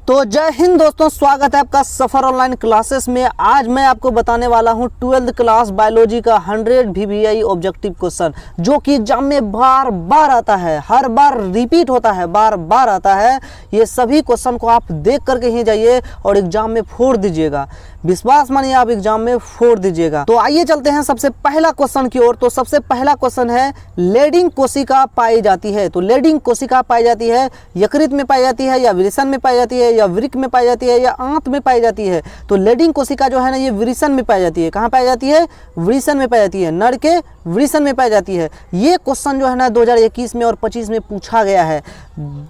तो जय हिंद दोस्तों, स्वागत है आपका सफ़र ऑनलाइन क्लासेस में। आज मैं आपको बताने वाला हूं 12th क्लास बायोलॉजी का 100 VBI ऑब्जेक्टिव क्वेश्चन, जो कि एग्जाम में बार बार आता है, हर बार रिपीट होता है, बार बार आता है। ये सभी क्वेश्चन को आप देख करके ही जाइए और एग्जाम में फोड़ दीजिएगा। विश्वास मानिए, आप एग्जाम में फोड़ दीजिएगा। तो आइए चलते हैं सबसे पहला क्वेश्चन की ओर। तो सबसे पहला क्वेश्चन है, लेडिंग कोशिका पाई जाती है। तो लेडिंग कोशिका पाई जाती है यकृत में पाई जाती है, या विरेचन में पाई जाती है, या वृक्क में पाई जाती है, या आंत में पाई जाती है। तो लेडिंग कोशिका जो है ना, ये विरेचन में पाई जाती है। कहाँ पाई जाती है? विरेचन में पाई जाती है, नर के विरेचन में पाई जाती है। ये क्वेश्चन जो है ना 2021 में और 25 में पूछा गया है।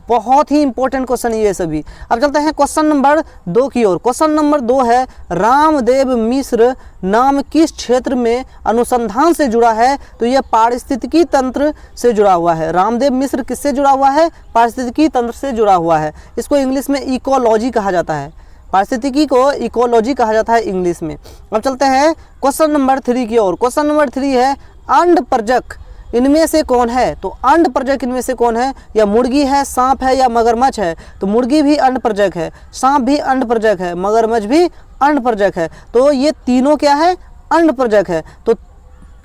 बहुत ही इंपॉर्टेंट क्वेश्चन ये सभी। अब चलते हैं क्वेश्चन नंबर 2 की ओर। क्वेश्चन नंबर 2 है, रामदेव मिश्र नाम किस क्षेत्र में अनुसंधान से जुड़ा है? तो यह पारिस्थितिकी तंत्र से जुड़ा हुआ है। रामदेव मिश्र किससे जुड़ा हुआ है? पारिस्थितिकी तंत्र से जुड़ा हुआ है। इसको इंग्लिश में इकोलॉजी कहा जाता है। पारिस्थितिकी को इकोलॉजी कहा जाता है इंग्लिश में। अब चलते हैं क्वेश्चन नंबर 3 की ओर। क्वेश्चन नंबर 3 है, अंडप्रजक इनमें से कौन है? तो अंडप्रजक इनमें से कौन है? या मुर्गी है, सांप है, या मगरमच्छ है? तो मुर्गी भी अंडप्रजक है, सांप भी अंडप्रजक है, मगरमच्छ भी अंडप्रजक है। तो ये तीनों क्या है? अंडप्रजक है। तो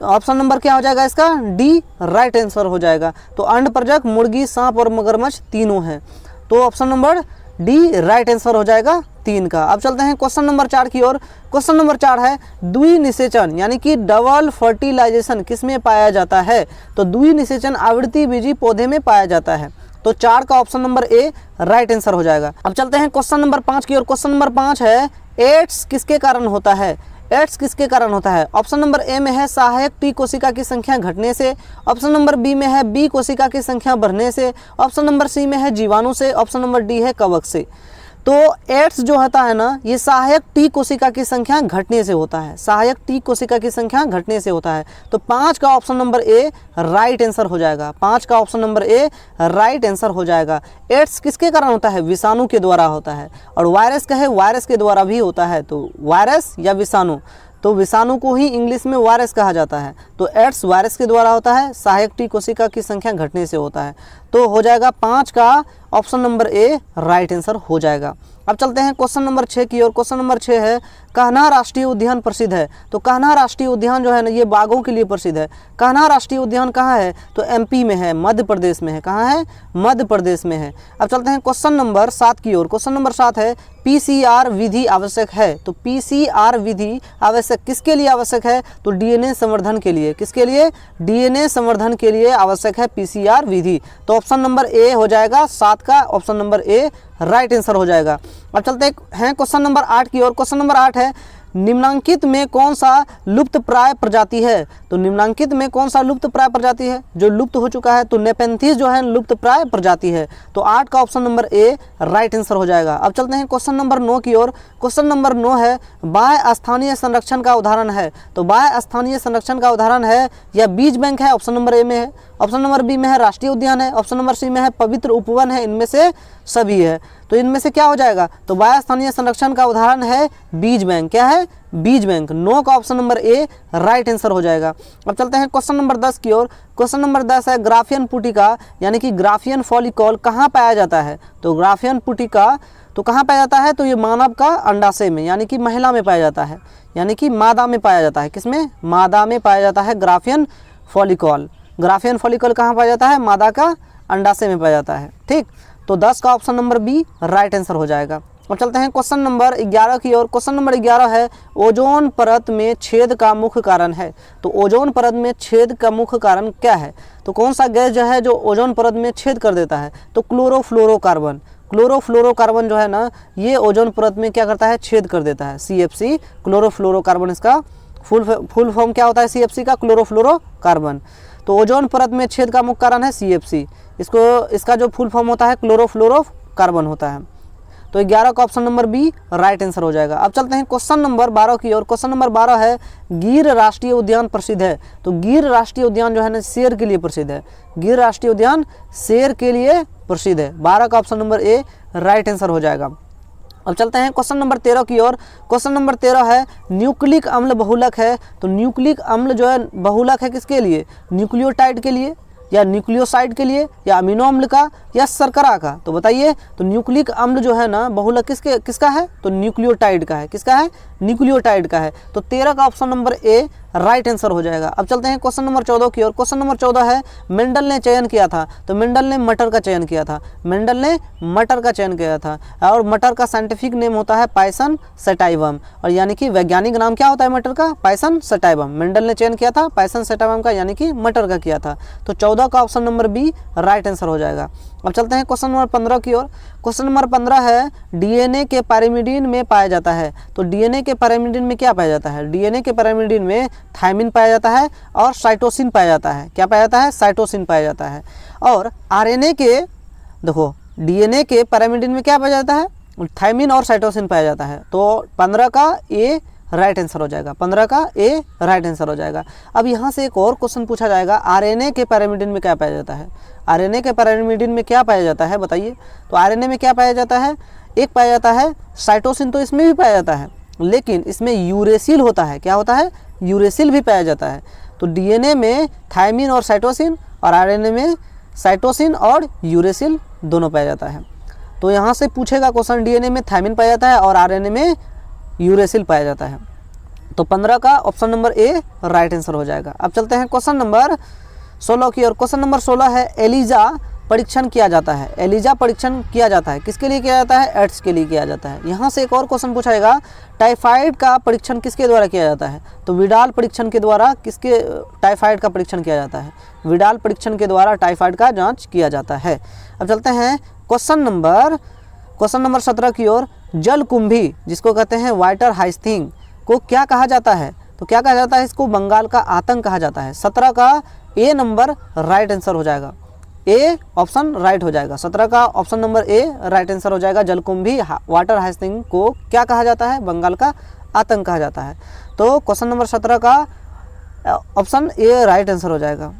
ऑप्शन नंबर क्या हो जाएगा इसका? डी राइट आंसर हो जाएगा। तो अंडप्रजक मुर्गी, सांप और मगरमच्छ तीनों हैं। तो option number D right answer हो जाएगा 3 का। अब चलते हैं क्वेश्चन नंबर 4 की ओर। क्वेश्चन नंबर 4 है, द्विनिषेचन यानी कि डबल फर्टिलाइजेशन किस में पाया जाता है? तो द्विनिषेचन आवृत्तिबीजी पौधे में पाया जाता है। तो 4 का option number A right answer हो जाएगा। अब चलते हैं क्वेश्चन नंबर 5 की ओर। क्वेश्चन नंबर 5 है, एड्स किसके कारण होता है? एड्स किसके कारण होता है? ऑप्शन नंबर ए में है सहायक टी कोशिका की संख्या घटने से। ऑप्शन नंबर बी में है बी कोशिका की संख्या बढ़ने से। ऑप्शन नंबर सी में है जीवाणु से। ऑप्शन नंबर डी है कवक से। तो एड्स जो होता है ना, ये सहायक टी कोशिका की संख्या घटने से होता है। सहायक टी कोशिका की संख्या घटने से होता है। तो 5 का option number A right answer हो जाएगा। 5 का option number A right answer हो जाएगा। एड्स किसके कारण होता है? विषाणु के द्वारा होता है। और वायरस का है, वायरस के द्वारा भी होता है। तो वायरस या विषाणु, तो विषाणु को ही इंग्लिश में वायरस कहा जाता है। तो एड्स वायरस के द्वारा होता है, सहायक टी कोशिका की संख्या घटने से होता है। तो हो जाएगा 5 का option number A right answer हो जाएगा। अब चलते हैं क्वेश्चन नंबर 6 की ओर। क्वेश्चन नंबर 6 है, कान्हा राष्ट्रीय उद्यान प्रसिद्ध है। तो कान्हा राष्ट्रीय उद्यान जो है ना, ये बाघों के लिए प्रसिद्ध है। कान्हा राष्ट्रीय उद्यान कहाँ है? तो एमपी में है, मध्य प्रदेश में है। कहाँ है? मध्य प्रदेश में है। अब चलते हैं क्वेश्चन नंबर 7 की ओर। क्वेश्चन नंबर 7 है, पीसीआर विधि आवश्यक है। तो पीसीआर विधि आवश्यक किसके लिए आवश्यक है? तो डीएनए संवर्धन के लिए। किसके लिए? डीएनए संवर्धन के लिए आवश्यक है पीसीआर विधि। तो ऑप्शन नंबर ए हो जाएगा 7 का option number A right answer हो जाएगा। अब चलते हैं क्वेश्चन नंबर 8 की ओर। क्वेश्चन नंबर 8 है, निम्नांकित में कौन सा लुप्त प्राय प्रजाति है? तो निम्नांकित में कौन सा लुप्त प्राय प्रजाति है जो लुप्त हो चुका है? तो नेपेंथिस जो है लुप्त प्राय प्रजाति है। तो 8 का option number A right answer हो जाएगा। अब चलते हैं क्वेश्चन नंबर 9 की ओर। क्वेश्चन नंबर 9 है, बाह्य स्थानीय संरक्षण का उदाहरण है। तो बाह्य स्थानीय संरक्षण का उदाहरण है या बीज बैंक है, ऑप्शन नंबर ए में है। ऑप्शन नंबर बी में है राष्ट्रीय उद्यान है। ऑप्शन नंबर सी में है पवित्र उपवन है। इनमें से सभी है। तो इनमें से क्या हो जाएगा? तो बाह्य स्थानीय संरक्षण का उदाहरण है बीज बैंक। क्या है? बीज बैंक। 9 का option number A right answer हो जाएगा। अब चलते हैं क्वेश्चन नंबर 10 की ओर। क्वेश्चन नंबर 10 है, ग्राफियन पुटिका यानी कि ग्राफियन फॉलिकल कहाँ पाया जाता है? तो ग्राफियन पुटिका तो कहाँ पाया जाता है? तो ये मानव का अंडाशय में यानी कि महिला में पाया जाता है, यानी कि मादा में पाया जाता है। किसमें? मादा में पाया जाता है ग्राफियन फॉलिकल। ग्राफियन फॉलिकल कहाँ पाया जाता है? मादा का अंडाशय में पाया जाता है। ठीक, तो 10 का option number B right answer हो जाएगा। अब चलते हैं क्वेश्चन नंबर 11 की ओर। क्वेश्चन नंबर 11 है, ओजोन परत में छेद का मुख्य कारण है। तो ओजोन परत में छेद का मुख्य कारण क्या है? तो कौन सा गैस जो है जो ओजोन परत में छेद कर देता है? तो क्लोरोफ्लोरोकार्बन। क्लोरोफ्लोरोकार्बन जो है ना, ये ओजोन परत में क्या करता है? छेद कर देता है। CFC क्लोरोफ्लोरोकार्बन, इसका फुल फॉर्म क्या होता है CFC का? क्लोरोफ्लोरोकार्बन। तो ओजोन परत में छेद का मुख्य कारण है CFC। इसका जो फुल फॉर्म होता है क्लोरोफ्लोरोकार्बन होता है। तो 11 का option number B right answer हो जाएगा। अब चलते हैं क्वेश्चन नंबर 12 की ओर। क्वेश्चन नंबर 12 है, गिर राष्ट्रीय उद्यान प्रसिद्ध है। तो गिर राष्ट्रीय उद्यान जो है ना, शेर के लिए प्रसिद्ध है। गिर राष्ट्रीय उद्यान शेर के लिए प्रसिद्ध है। 12 का option number A right answer हो जाएगा। अब चलते हैं क्वेश्चन नंबर 13 की ओर। क्वेश्चन नंबर 13 है, न्यूक्लिक अम्ल बहुलक है। तो न्यूक्लिक अम्ल जो है बहुलक है किसके लिए? न्यूक्लियोटाइड के लिए। या न्यूक्लियोसाइड के लिए, या अमीनो अम्ल का, या शर्करा का? तो बताइए। तो न्यूक्लिक अम्ल जो है ना बहुलक किसका है? तो न्यूक्लियोटाइड का है। किसका है? न्यूक्लियोटाइड का है। तो 13 का option number A right answer हो जाएगा। अब चलते हैं क्वेश्चन नंबर 14 की ओर। क्वेश्चन नंबर 14 है, मेंडल ने चयन किया था। तो मेंडल ने मटर का चयन किया था। मेंडल ने मटर का चयन किया था, और मटर का साइंटिफिक नेम होता है पाइसन सटाइवम, और यानी कि वैज्ञानिक नाम क्या होता है मटर का? पाइसन सटाइवम। मेंडल ने चयन किया था पाइसन सटाइवम का, यानी कि मटर का किया था। तो 14 का option number B right answer हो जाएगा। अब चलते हैं क्वेश्चन नंबर 15 की ओर। क्वेश्चन नंबर 15 है, डीएनए के पैरामिडिन में पाया जाता है। तो डीएनए के पैरामिडिन में क्या पाया जाता है? डीएनए के पैरामिडिन में थायमिन पाया जाता है और साइटोसिन पाया जाता है। क्या पाया जाता है? साइटोसिन पाया जाता है। और आरएनए के, देखो डीएनए के पैरामिडिन में क्या पाया जाता है? थायमिन और साइटोसिन पाया जाता है। तो 15 का ए राइट आंसर हो जाएगा। 15 का ए राइट आंसर हो जाएगा। अब यहाँ से एक और क्वेश्चन पूछा जाएगा, आरएनए के पैरामिडिन में क्या पाया जाता है? आरएनए के पैरामिडिन में क्या पाया जाता है बताइए। तो आरएनए में क्या पाया जाता है? एक पाया जाता है साइटोसिन, तो इसमें भी पाया जाता है, लेकिन इसमें यूरेसिल होता है। क्या होता है? यूरेसिल भी पाया जाता है। तो डीएनए में थायमिन और साइटोसिन, और आरएनए में साइटोसिन और यूरेसिल दोनों पाया जाता है। तो यहाँ से पूछेगा क्वेश्चन, डीएनए में थायमिन पाया जाता है और आरएनए में यूरेसिल पाया जाता है। तो 15 का option number A right answer हो जाएगा। अब चलते हैं क्वेश्चन नंबर 16 की ओर। क्वेश्चन नंबर 16 है, एलिजा परीक्षण किया जाता है। एलिजा परीक्षण किया जाता है, किसके लिए किया जाता है? एड्स के लिए किया जाता है। यहाँ से एक और क्वेश्चन पूछाएगा, टाइफाइड का परीक्षण किसके द्वारा किया जाता है? तो विडाल परीक्षण के द्वारा किसके टाइफाइड का परीक्षण किया जाता है? विडाल परीक्षण के द्वारा टाइफाइड का जाँच किया जाता है। अब चलते हैं क्वेश्चन नंबर 17 की ओर। जलकुंभी, जिसको कहते हैं वाटर हाइस्थिंग, को क्या कहा जाता है? तो क्या कहा जाता है? इसको बंगाल का आतंक कहा जाता है। 17 का ए नंबर राइट आंसर हो जाएगा। ए ऑप्शन राइट हो जाएगा। 17 का option number A right answer हो जाएगा। जलकुंभी वाटर हाइस्थिंग को क्या कहा जाता है? बंगाल का आतंक कहा जाता है। तो क्वेश्चन नंबर 17 का ऑप्शन ए राइट आंसर हो जाएगा।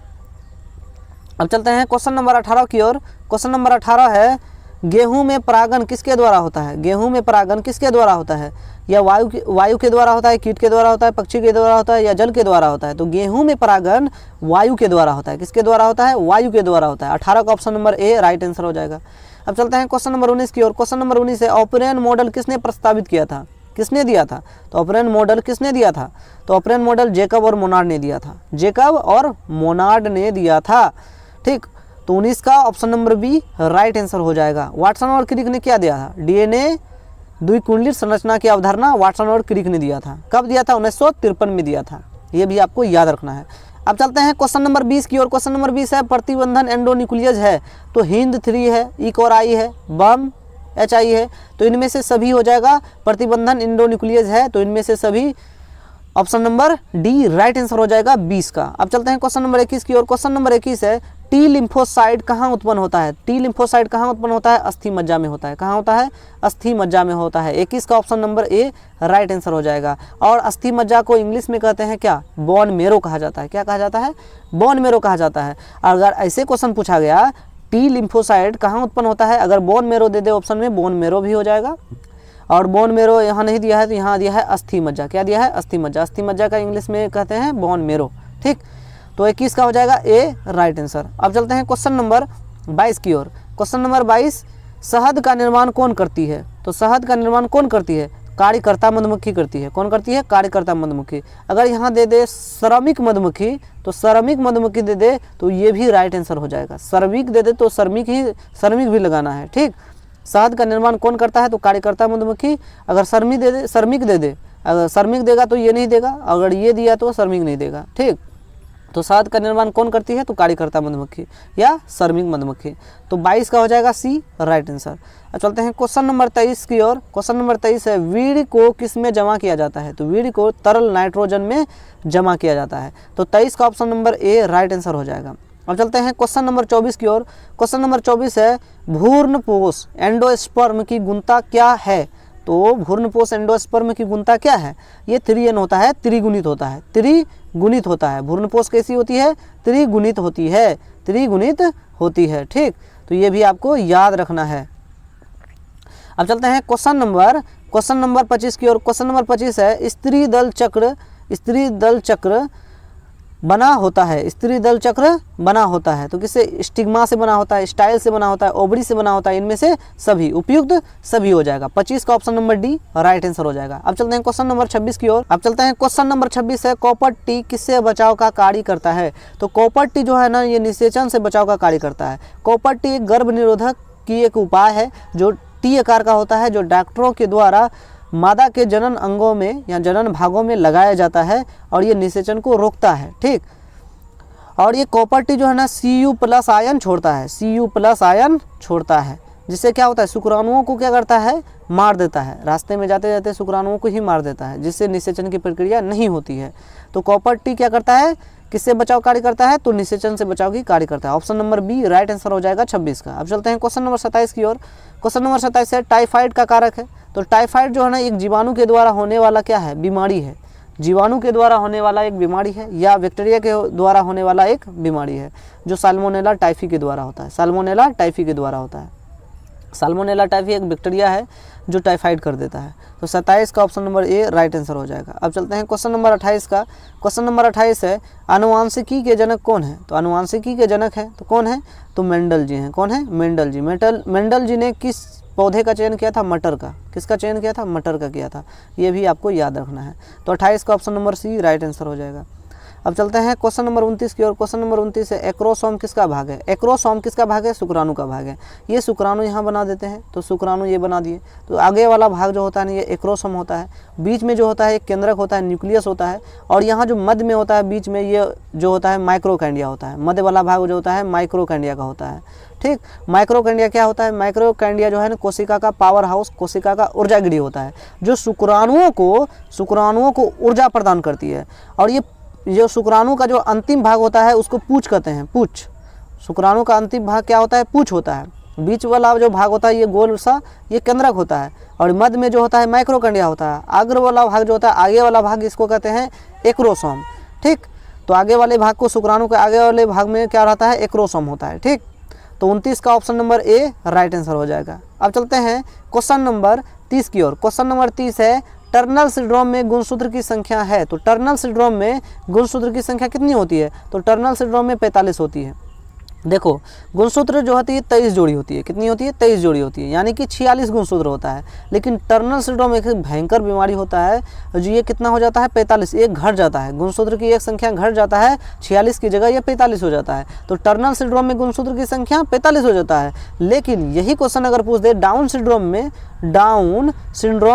अब चलते हैं क्वेश्चन नंबर 18 की ओर। क्वेश्चन नंबर 18 है, गेहूं में परागण किसके द्वारा होता है? गेहूं में परागण किसके द्वारा होता है? या वायु के द्वारा होता है, कीट के द्वारा होता है, पक्षी के द्वारा होता है, या जल के द्वारा होता है? तो गेहूं में परागण वायु के द्वारा होता है। किसके द्वारा होता है? वायु के द्वारा होता है। 18 का option number A right answer हो जाएगा। अब चलते हैं क्वेश्चन नंबर 19 की ओर। क्वेश्चन नंबर 19 है, ऑपरेन मॉडल किसने प्रस्तावित किया था? किसने दिया था? तो ऑपरेन मॉडल किसने दिया था? तो ऑपरेन मॉडल जेकब और मोनार्ड ने दिया था। जेकब और मोनार्ड ने दिया था। ठीक, तो 19 का option number B right answer हो जाएगा। वाटसन और क्रिक ने क्या दिया था? डीएनए द्विकुंडलित संरचना की अवधारणा वाटसन और क्रिक ने दिया था। कब दिया था? 1953 में दिया था। ये भी आपको याद रखना है। अब चलते हैं क्वेश्चन नंबर 20 की ओर। क्वेश्चन नंबर 20 है, प्रतिबंधन एंडोन्यूक्लियस है। तो हिंद 3 है, इक और आई है, बम HI है। तो इनमें से सभी हो जाएगा। प्रतिबंधन एंडोन्यूक्लियस है, तो इनमें से सभी option number D right answer हो जाएगा 20 का। अब चलते हैं क्वेश्चन नंबर 21 की ओर। क्वेश्चन नंबर 21 है, टी लिम्फोसाइट कहाँ उत्पन्न होता है? टी लिम्फोसाइट कहाँ उत्पन्न होता है? अस्थि मज्जा में होता है। कहाँ होता है? अस्थि मज्जा में होता है। 21 का option number A right answer हो जाएगा। और अस्थि मज्जा को इंग्लिश में कहते हैं क्या? बोन मेरो कहा जाता है। क्या कहा जाता है? बोन मेरो कहा जाता है। अगर ऐसे क्वेश्चन पूछा गया, टी लिम्फोसाइट कहाँ उत्पन्न होता है, अगर बोन मेरो दे दे ऑप्शन में, बोन मेरो भी हो जाएगा। और बोन मेरो यहाँ नहीं दिया है, तो यहाँ दिया है अस्थि मज्जा। क्या दिया है? अस्थि मज्जा। अस्थि मज्जा का इंग्लिश में कहते हैं बोन मेरो। ठीक, तो 21 का हो जाएगा ए राइट आंसर। अब चलते हैं क्वेश्चन नंबर 22 की ओर। क्वेश्चन नंबर 22, शहद का निर्माण कौन करती है? तो शहद का निर्माण कौन करती है? कार्यकर्ता मधुमक्खी करती है। कौन करती है? कार्यकर्ता मधुमक्खी। अगर यहाँ दे दे श्रमिक मधुमक्खी, तो श्रमिक मधुमक्खी दे दे तो ये भी राइट आंसर हो जाएगा। श्रमिक दे दे तो श्रमिक भी लगाना है। ठीक, शहद का निर्माण कौन करता है? तो कार्यकर्ता मधुमक्खी। अगर श्रमिक दे दे, अगर श्रमिक देगा तो ये नहीं देगा, अगर ये दिया तो श्रमिक नहीं देगा। ठीक, तो शहद का निर्माण कौन करती है? तो कार्यकर्ता मधुमक्खी या श्रमिक मधुमक्खी। तो 22 का हो जाएगा सी राइट आंसर। अब चलते हैं क्वेश्चन नंबर 23 की ओर। क्वेश्चन नंबर 23 है, वीड को किस में जमा किया जाता है? तो वीड को तरल नाइट्रोजन में जमा किया जाता है। तो 23 का option number A right answer हो जाएगा। अब चलते हैं क्वेश्चन नंबर 24 की ओर। क्वेश्चन नंबर 24 है, भ्रूणपोष एंडोस्पर्म की गुणता क्या है? तो भ्रूणपोष एंडोस्पर्म की गुणता क्या है? ये 3n होता है, त्रिगुणित होता है। त्रिगुणित होता है। भ्रूणपोष कैसी होती है? त्रिगुणित होती है। त्रिगुणित होती है। ठीक, तो ये भी आपको याद रखना है। अब चलते हैं क्वेश्चन नंबर 25 की ओर। क्वेश्चन नंबर 25 है, स्त्री दल चक्र बना होता है, स्त्री दल चक्र बना होता है। तो किससे? स्टिग्मा से बना होता है, स्टाइल से बना होता है, ओवरी से बना होता है, इनमें से सभी, उपयुक्त सभी हो जाएगा। 25 का option number D right answer हो जाएगा। अब चलते हैं क्वेश्चन नंबर 26 की ओर। अब चलते हैं क्वेश्चन नंबर 26 है, कॉपर टी किससे बचाव का कार्य करता है? तो कॉपर टी जो है ना, ये निषेचन से बचाव का कार्य करता है। कॉपर टी एक गर्भ निरोधक की एक उपाय है जो टी आकार का होता है, जो डॉक्टरों के द्वारा मादा के जनन अंगों में या जनन भागों में लगाया जाता है और ये निषेचन को रोकता है। ठीक, और ये कॉपर टी जो है ना Cu+ आयन छोड़ता है, Cu+ आयन छोड़ता है, जिससे क्या होता है? शुक्राणुओं को क्या करता है? मार देता है। रास्ते में जाते जाते शुक्राणुओं को ही मार देता है, जिससे निषेचन की प्रक्रिया नहीं होती है। तो कॉपर टी क्या करता है? किससे बचाव कार्य करता है? तो निषेचन से बचाव की कार्य करता है। Option number B right answer हो जाएगा 26 का। अब चलते हैं क्वेश्चन नंबर 27 की ओर। क्वेश्चन नंबर 27 है, टाइफाइड का कारक है। तो टाइफाइड जो है ना, एक जीवाणु के द्वारा होने वाला क्या है? बीमारी है। जीवाणु के द्वारा होने वाला एक बीमारी है या बैक्टीरिया के द्वारा होने वाला एक बीमारी है, जो साल्मोनेला टाइफी के द्वारा होता है। साल्मोनेला टाइफी के द्वारा होता है। साल्मोनेला टाइफी एक बैक्टीरिया है जो टाइफाइड कर देता है। तो 27 का option number A right answer हो जाएगा। अब चलते हैं क्वेश्चन नंबर 28 का। क्वेश्चन नंबर 28 है, आनुवांशिकी के जनक कौन है? तो आनुवांशिकी के जनक है तो कौन है? तो मेंडल जी हैं। कौन है? मेंडल जी। मेंडल जी ने किस पौधे का चयन किया था? मटर का। किसका चयन किया था? मटर का किया था। ये भी आपको याद रखना है। तो 28 का option number C right answer हो जाएगा। अब चलते हैं क्वेश्चन नंबर 29 की ओर। क्वेश्चन नंबर 29 है, एक्रोसोम किसका भाग है? एक्रोसोम किसका भाग है? शुक्राणु का भाग है। ये शुक्राणु यहाँ बना देते हैं, तो शुक्राणु ये बना दिए। तो आगे वाला भाग जो होता है ना, ये एक्रोसोम होता है। बीच में जो होता है एक केंद्रक होता है, न्यूक्लियस होता है, और यहाँ जो मध्य में होता है बीच में, ये जो होता है माइक्रोकैंडिया होता है। मध्य वाला भाग जो होता है माइक्रोकैंडिया का होता है। ठीक, माइक्रोकैंडिया क्या होता है? माइक्रोकैंडिया जो है ना, कोशिका का पावर हाउस, कोशिका का ऊर्जागृह होता है, जो शुक्राणुओं को ऊर्जा प्रदान करती है। और ये जो शुक्राणु का जो अंतिम भाग होता है उसको पूंछ कहते हैं। पूंछ, शुक्राणु का अंतिम भाग क्या होता है? पूंछ होता है। बीच वाला जो भाग होता है ये गोल सा, ये केंद्रक होता है, और मध्य में जो होता है माइक्रोकैंडिया होता है। अग्र वाला भाग जो होता है, आगे वाला भाग, इसको कहते हैं एक्रोसोम। ठीक, तो आगे वाले भाग को, शुक्राणु के आगे वाले भाग में क्या रहता है? एक्रोसोम होता है। ठीक, तो 29 का option number A right answer हो जाएगा। अब चलते हैं क्वेश्चन नंबर 30 की ओर। क्वेश्चन नंबर 30 है, टर्नल सिंड्रोम में गुणसूत्र की संख्या है। तो टर्नल सिंड्रोम में गुणसूत्र की संख्या कितनी होती है? तो टर्नल सिंड्रोम में 45 होती है। देखो, गुणसूत्र जो होती है 23 जोड़ी होती है। कितनी होती है? 23 जोड़ी होती है, यानी कि 46 गुणसूत्र होता है। लेकिन टर्नल सिंड्रोम एक भयंकर बीमारी होता है जो ये कितना हो जाता है? 45, एक घट जाता है। गुणसूत्र की एक संख्या घट जाता है, 46 की जगह ये 45 हो जाता है। तो टर्नल सिंड्रोम में गुणसूत्र की संख्या 45 हो जाता है। लेकिन यही क्वेश्चन अगर पूछ दे, डाउन सिंड्रोम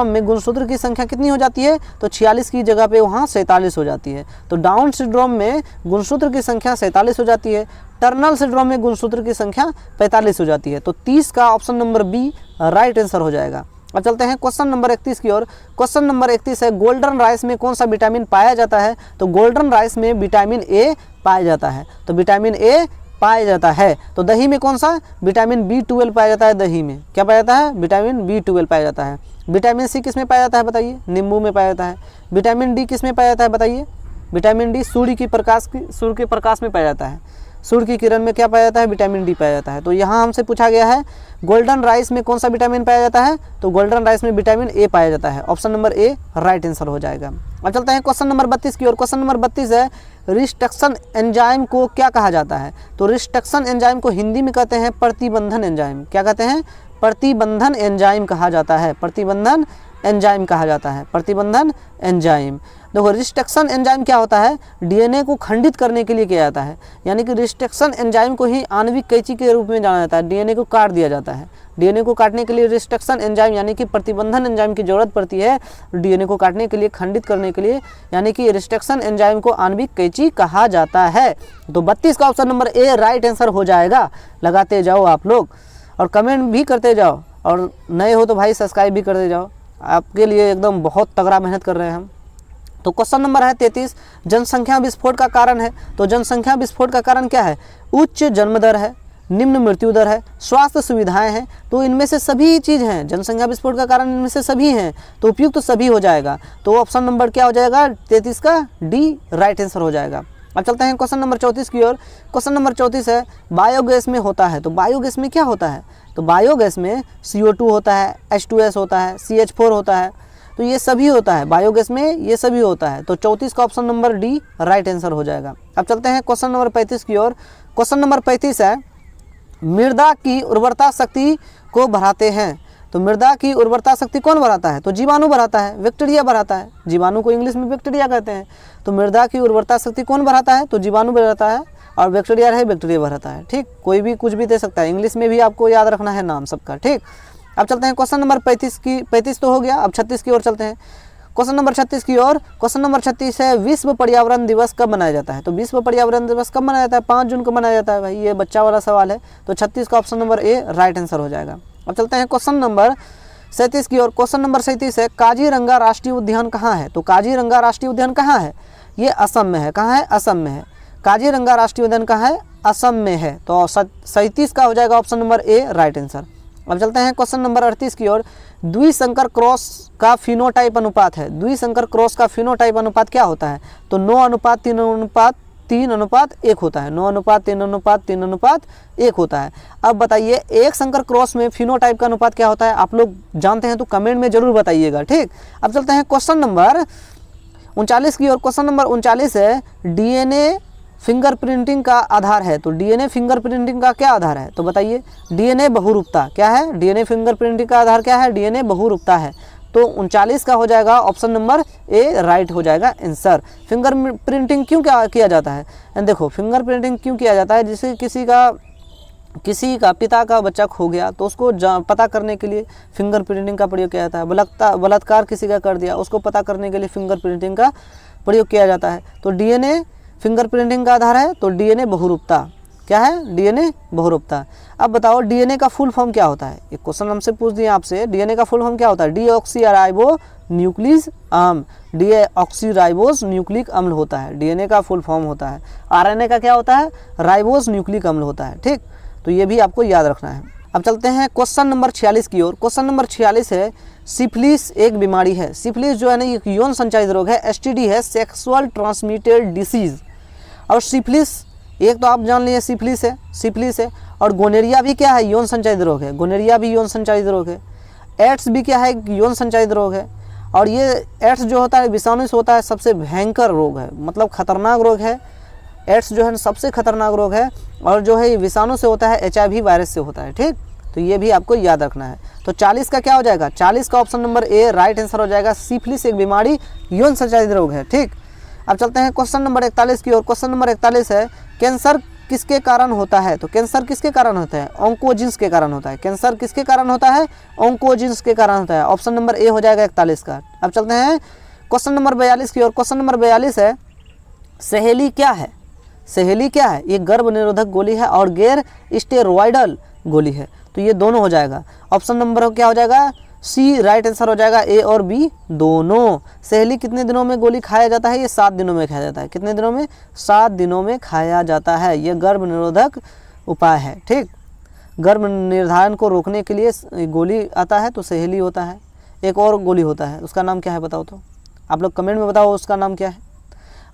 में गुणसूत्र की संख्या कितनी हो जाती है? तो 46 की जगह पे वहाँ 47 हो जाती है। तो डाउन सिंड्रोम में गुणसूत्र की संख्या 47 हो जाती है, टर्नल सिंड्रोम में गुणसूत्र की संख्या 45 हो जाती है। तो 30 का option number B right answer हो जाएगा। अब चलते हैं क्वेश्चन नंबर 31 की ओर। क्वेश्चन नंबर 31 है, गोल्डन राइस में कौन सा विटामिन पाया जाता है? तो गोल्डन राइस में विटामिन ए पाया जाता है। तो विटामिन ए पाया जाता है। तो दही में कौन सा? विटामिन B12 पाया जाता है। दही में क्या पाया जाता है? विटामिन B12 पाया जाता है। विटामिन सी किस में पाया जाता है बताइए? नींबू में पाया जाता है। विटामिन डी किस में पाया जाता है बताइए? विटामिन डी सूर्य के प्रकाश में पाया जाता है। सूर्य की किरण में क्या पाया जाता है? विटामिन डी पाया जाता है। तो यहाँ हमसे पूछा गया है गोल्डन राइस में कौन सा विटामिन पाया जाता है? तो गोल्डन राइस में विटामिन ए पाया जाता है। Option number A right answer हो जाएगा। अब चलते हैं क्वेश्चन नंबर 32 की ओर। क्वेश्चन नंबर 32 है, रिस्ट्रक्शन एंजाइम को क्या कहा जाता है? तो रिस्ट्रक्शन एंजाइम को हिंदी में कहते हैं प्रतिबंधन एंजाइम। क्या कहते हैं? प्रतिबंधन एंजाइम कहा जाता है। प्रतिबंधन एंजाइम कहा जाता है। प्रतिबंधन एंजाइम। देखो, रिस्ट्रक्शन एंजाइम क्या होता है? डीएनए को खंडित करने के लिए किया जाता है। यानी कि रिस्ट्रक्शन एंजाइम को ही आणविक कैंची के रूप में जाना जाता है। डीएनए को काट दिया जाता है। डीएनए को काटने के लिए रिस्ट्रक्शन एंजाइम यानी कि प्रतिबंधन एंजाइम की जरूरत पड़ती है। डीएनए को काटने के लिए, खंडित करने के लिए, यानी कि रिस्ट्रक्शन एंजाइम को आणविक कैंची कहा जाता है। तो 32 का option number A right answer हो जाएगा। लगाते जाओ आप लोग और कमेंट भी करते जाओ, और नए हो तो भाई सब्सक्राइब भी करते जाओ। आपके लिए एकदम बहुत तगड़ा मेहनत कर रहे हैं हम। तो क्वेश्चन नंबर है 33, जनसंख्या विस्फोट का कारण है। तो जनसंख्या विस्फोट का कारण क्या है? उच्च जन्म दर है, निम्न मृत्यु दर है, स्वास्थ्य सुविधाएं हैं। तो इनमें से सभी चीज़ हैं। जनसंख्या विस्फोट का कारण इनमें से सभी हैं, तो उपयुक्त तो सभी हो जाएगा। तो ऑप्शन नंबर क्या हो जाएगा? 33 का डी राइट आंसर हो जाएगा। अब चलते हैं क्वेश्चन नंबर 34 की ओर। क्वेश्चन नंबर 34 है, बायोगैस में होता है। तो बायोगैस में क्या होता है? तो बायोगैस में CO2 होता है, H2S होता है, CH4 होता है। तो ये सभी होता है बायोगैस में, ये सभी होता है। तो 34 का option number D right answer हो जाएगा। अब चलते हैं क्वेश्चन नंबर 35 की ओर। क्वेश्चन नंबर 35 है मृदा की उर्वरता शक्ति को बढ़ाते हैं। तो मृदा की उर्वरता शक्ति कौन बढ़ाता है? तो जीवाणु बढ़ाता है, बैक्टीरिया बढ़ाता है। जीवाणु को इंग्लिश में बैक्टीरिया कहते हैं। तो मृदा की उर्वरता शक्ति कौन बढ़ाता है? तो जीवाणु बढ़ाता है, और बैक्टीरिया है बैक्टीरिया बढ़ाता है। ठीक, कोई भी कुछ भी दे सकता है, इंग्लिश में भी आपको याद रखना है नाम सबका। ठीक, अब चलते हैं क्वेश्चन नंबर 35 तो हो गया। अब 36 की ओर चलते हैं। क्वेश्चन नंबर 36 की ओर। क्वेश्चन नंबर 36 है विश्व पर्यावरण दिवस कब मनाया जाता है? तो विश्व पर्यावरण दिवस कब मनाया जाता है? 5 जून को मनाया जाता है। भाई ये बच्चा वाला सवाल है। तो 36 का option number A right answer हो जाएगा। अब चलते हैं क्वेश्चन नंबर 37 की ओर। क्वेश्चन नंबर 37 है काजीरंगा राष्ट्रीय उद्यान कहाँ है? तो काजीरंगा राष्ट्रीय उद्यान कहाँ है? ये असम में है। कहाँ है? असम में है। काजीरंगा राष्ट्रीय उद्यान कहाँ है? असम में है। तो 37 का हो जाएगा option number A right answer. अब चलते हैं क्वेश्चन नंबर 38 की ओर। द्विसंकर क्रॉस का फिनोटाइप अनुपात है। द्विसंकर क्रॉस का फिनोटाइप अनुपात क्या होता है? तो 9:3:3:1 होता है। 9:3:3:1 होता है। अब बताइए एक संकर क्रॉस में फिनोटाइप का अनुपात क्या होता है? आप लोग जानते हैं तो कमेंट में जरूर बताइएगा। ठीक, अब चलते हैं क्वेश्चन नंबर 39 की ओर। क्वेश्चन नंबर 39 है डीएनए फिंगरप्रिंटिंग का आधार है। तो डीएनए फिंगरप्रिंटिंग का क्या आधार है? तो बताइए डीएनए बहुरूपता क्या है? डीएनए फिंगरप्रिंटिंग का आधार क्या है? डीएनए बहुरूपता है। तो 39 का हो जाएगा ऑप्शन नंबर ए राइट हो जाएगा आंसर। फिंगरप्रिंटिंग क्यों क्या किया जाता है? देखो फिंगरप्रिंटिंग क्यों किया जाता है, जैसे किसी का पिता का बच्चा खो गया तो उसको पता करने के लिए फिंगरप्रिंटिंग का प्रयोग किया जाता है। बलात्कार किसी का कर दिया उसको पता करने के लिए फिंगरप्रिंटिंग का प्रयोग किया जाता है। तो डीएनए फिंगरप्रिंटिंग का आधार है। तो डीएनए बहुरूपता क्या है? डीएनए बहुरूपता। अब बताओ डीएनए का फुल फॉर्म क्या होता है? एक क्वेश्चन हमसे पूछ दिए आपसे, डीएनए का फुल फॉर्म क्या होता है? डीऑक्सीराइबो न्यूक्लिक अम्ल। डीऑक्सीराइबोस न्यूक्लिक अम्ल होता है, डीएनए का फुल फॉर्म होता है। आरएनए का क्या होता है? राइबोस न्यूक्लिक अम्ल होता है। ठीक, तो ये भी आपको याद रखना है। अब चलते हैं क्वेश्चन नंबर 46 की ओर। क्वेश्चन नंबर 46 है सिफिलिस एक बीमारी है। सिफिलिस जो है ना एक यौन संचारित रोग है, एसटीडी है, सेक्सुअल ट्रांसमिटेड डिसीज। और सिफिलिस एक तो आप जान लिए सिफिलिस है, और गोनेरिया भी क्या है? यौन संचारित रोग है। गोनेरिया भी यौन संचारित रोग है। एड्स भी क्या है? यौन संचारित रोग है। और ये एड्स जो होता है विषाणु से होता है, सबसे भयंकर रोग है, मतलब खतरनाक रोग है। एड्स जो है सबसे खतरनाक रोग है, और जो है ये विषाणु से होता है, HIV वायरस से होता है। ठीक, तो ये भी आपको याद रखना है। तो 40 का क्या हो जाएगा? 40 का option number A right answer हो जाएगा। सिफिलिस एक बीमारी यौन संचारित रोग है। ठीक, अब चलते हैं क्वेश्चन नंबर 41 की ओर। क्वेश्चन नंबर 41 है कैंसर किसके कारण होता है? तो कैंसर किसके कारण होता है? ऑन्कोजिन्स के कारण होता है। कैंसर किसके कारण होता है? ऑन्कोजिन्स के कारण होता है। ऑप्शन नंबर ए हो जाएगा 41 का। अब चलते हैं क्वेश्चन नंबर 42 की ओर। क्वेश्चन नंबर 42 है सहेली क्या है? सहेली क्या है? ये गर्भ निरोधक गोली है और गैर स्टेरॉयडल गोली है। तो ये दोनों हो जाएगा। ऑप्शन नंबर क्या हो जाएगा? सी राइट आंसर हो जाएगा। ए और बी दोनों। सहेली कितने दिनों में गोली खाया जाता है? ये 7 दिनों में खाया जाता है। कितने दिनों में? 7 दिनों में खाया जाता है। ये गर्भ निरोधक उपाय है। ठीक, गर्भ निर्धारण को रोकने के लिए गोली आता है तो सहेली होता है। एक और गोली होता है, उसका नाम क्या है बताओ तो? आप लोग कमेंट में बताओ उसका नाम क्या है।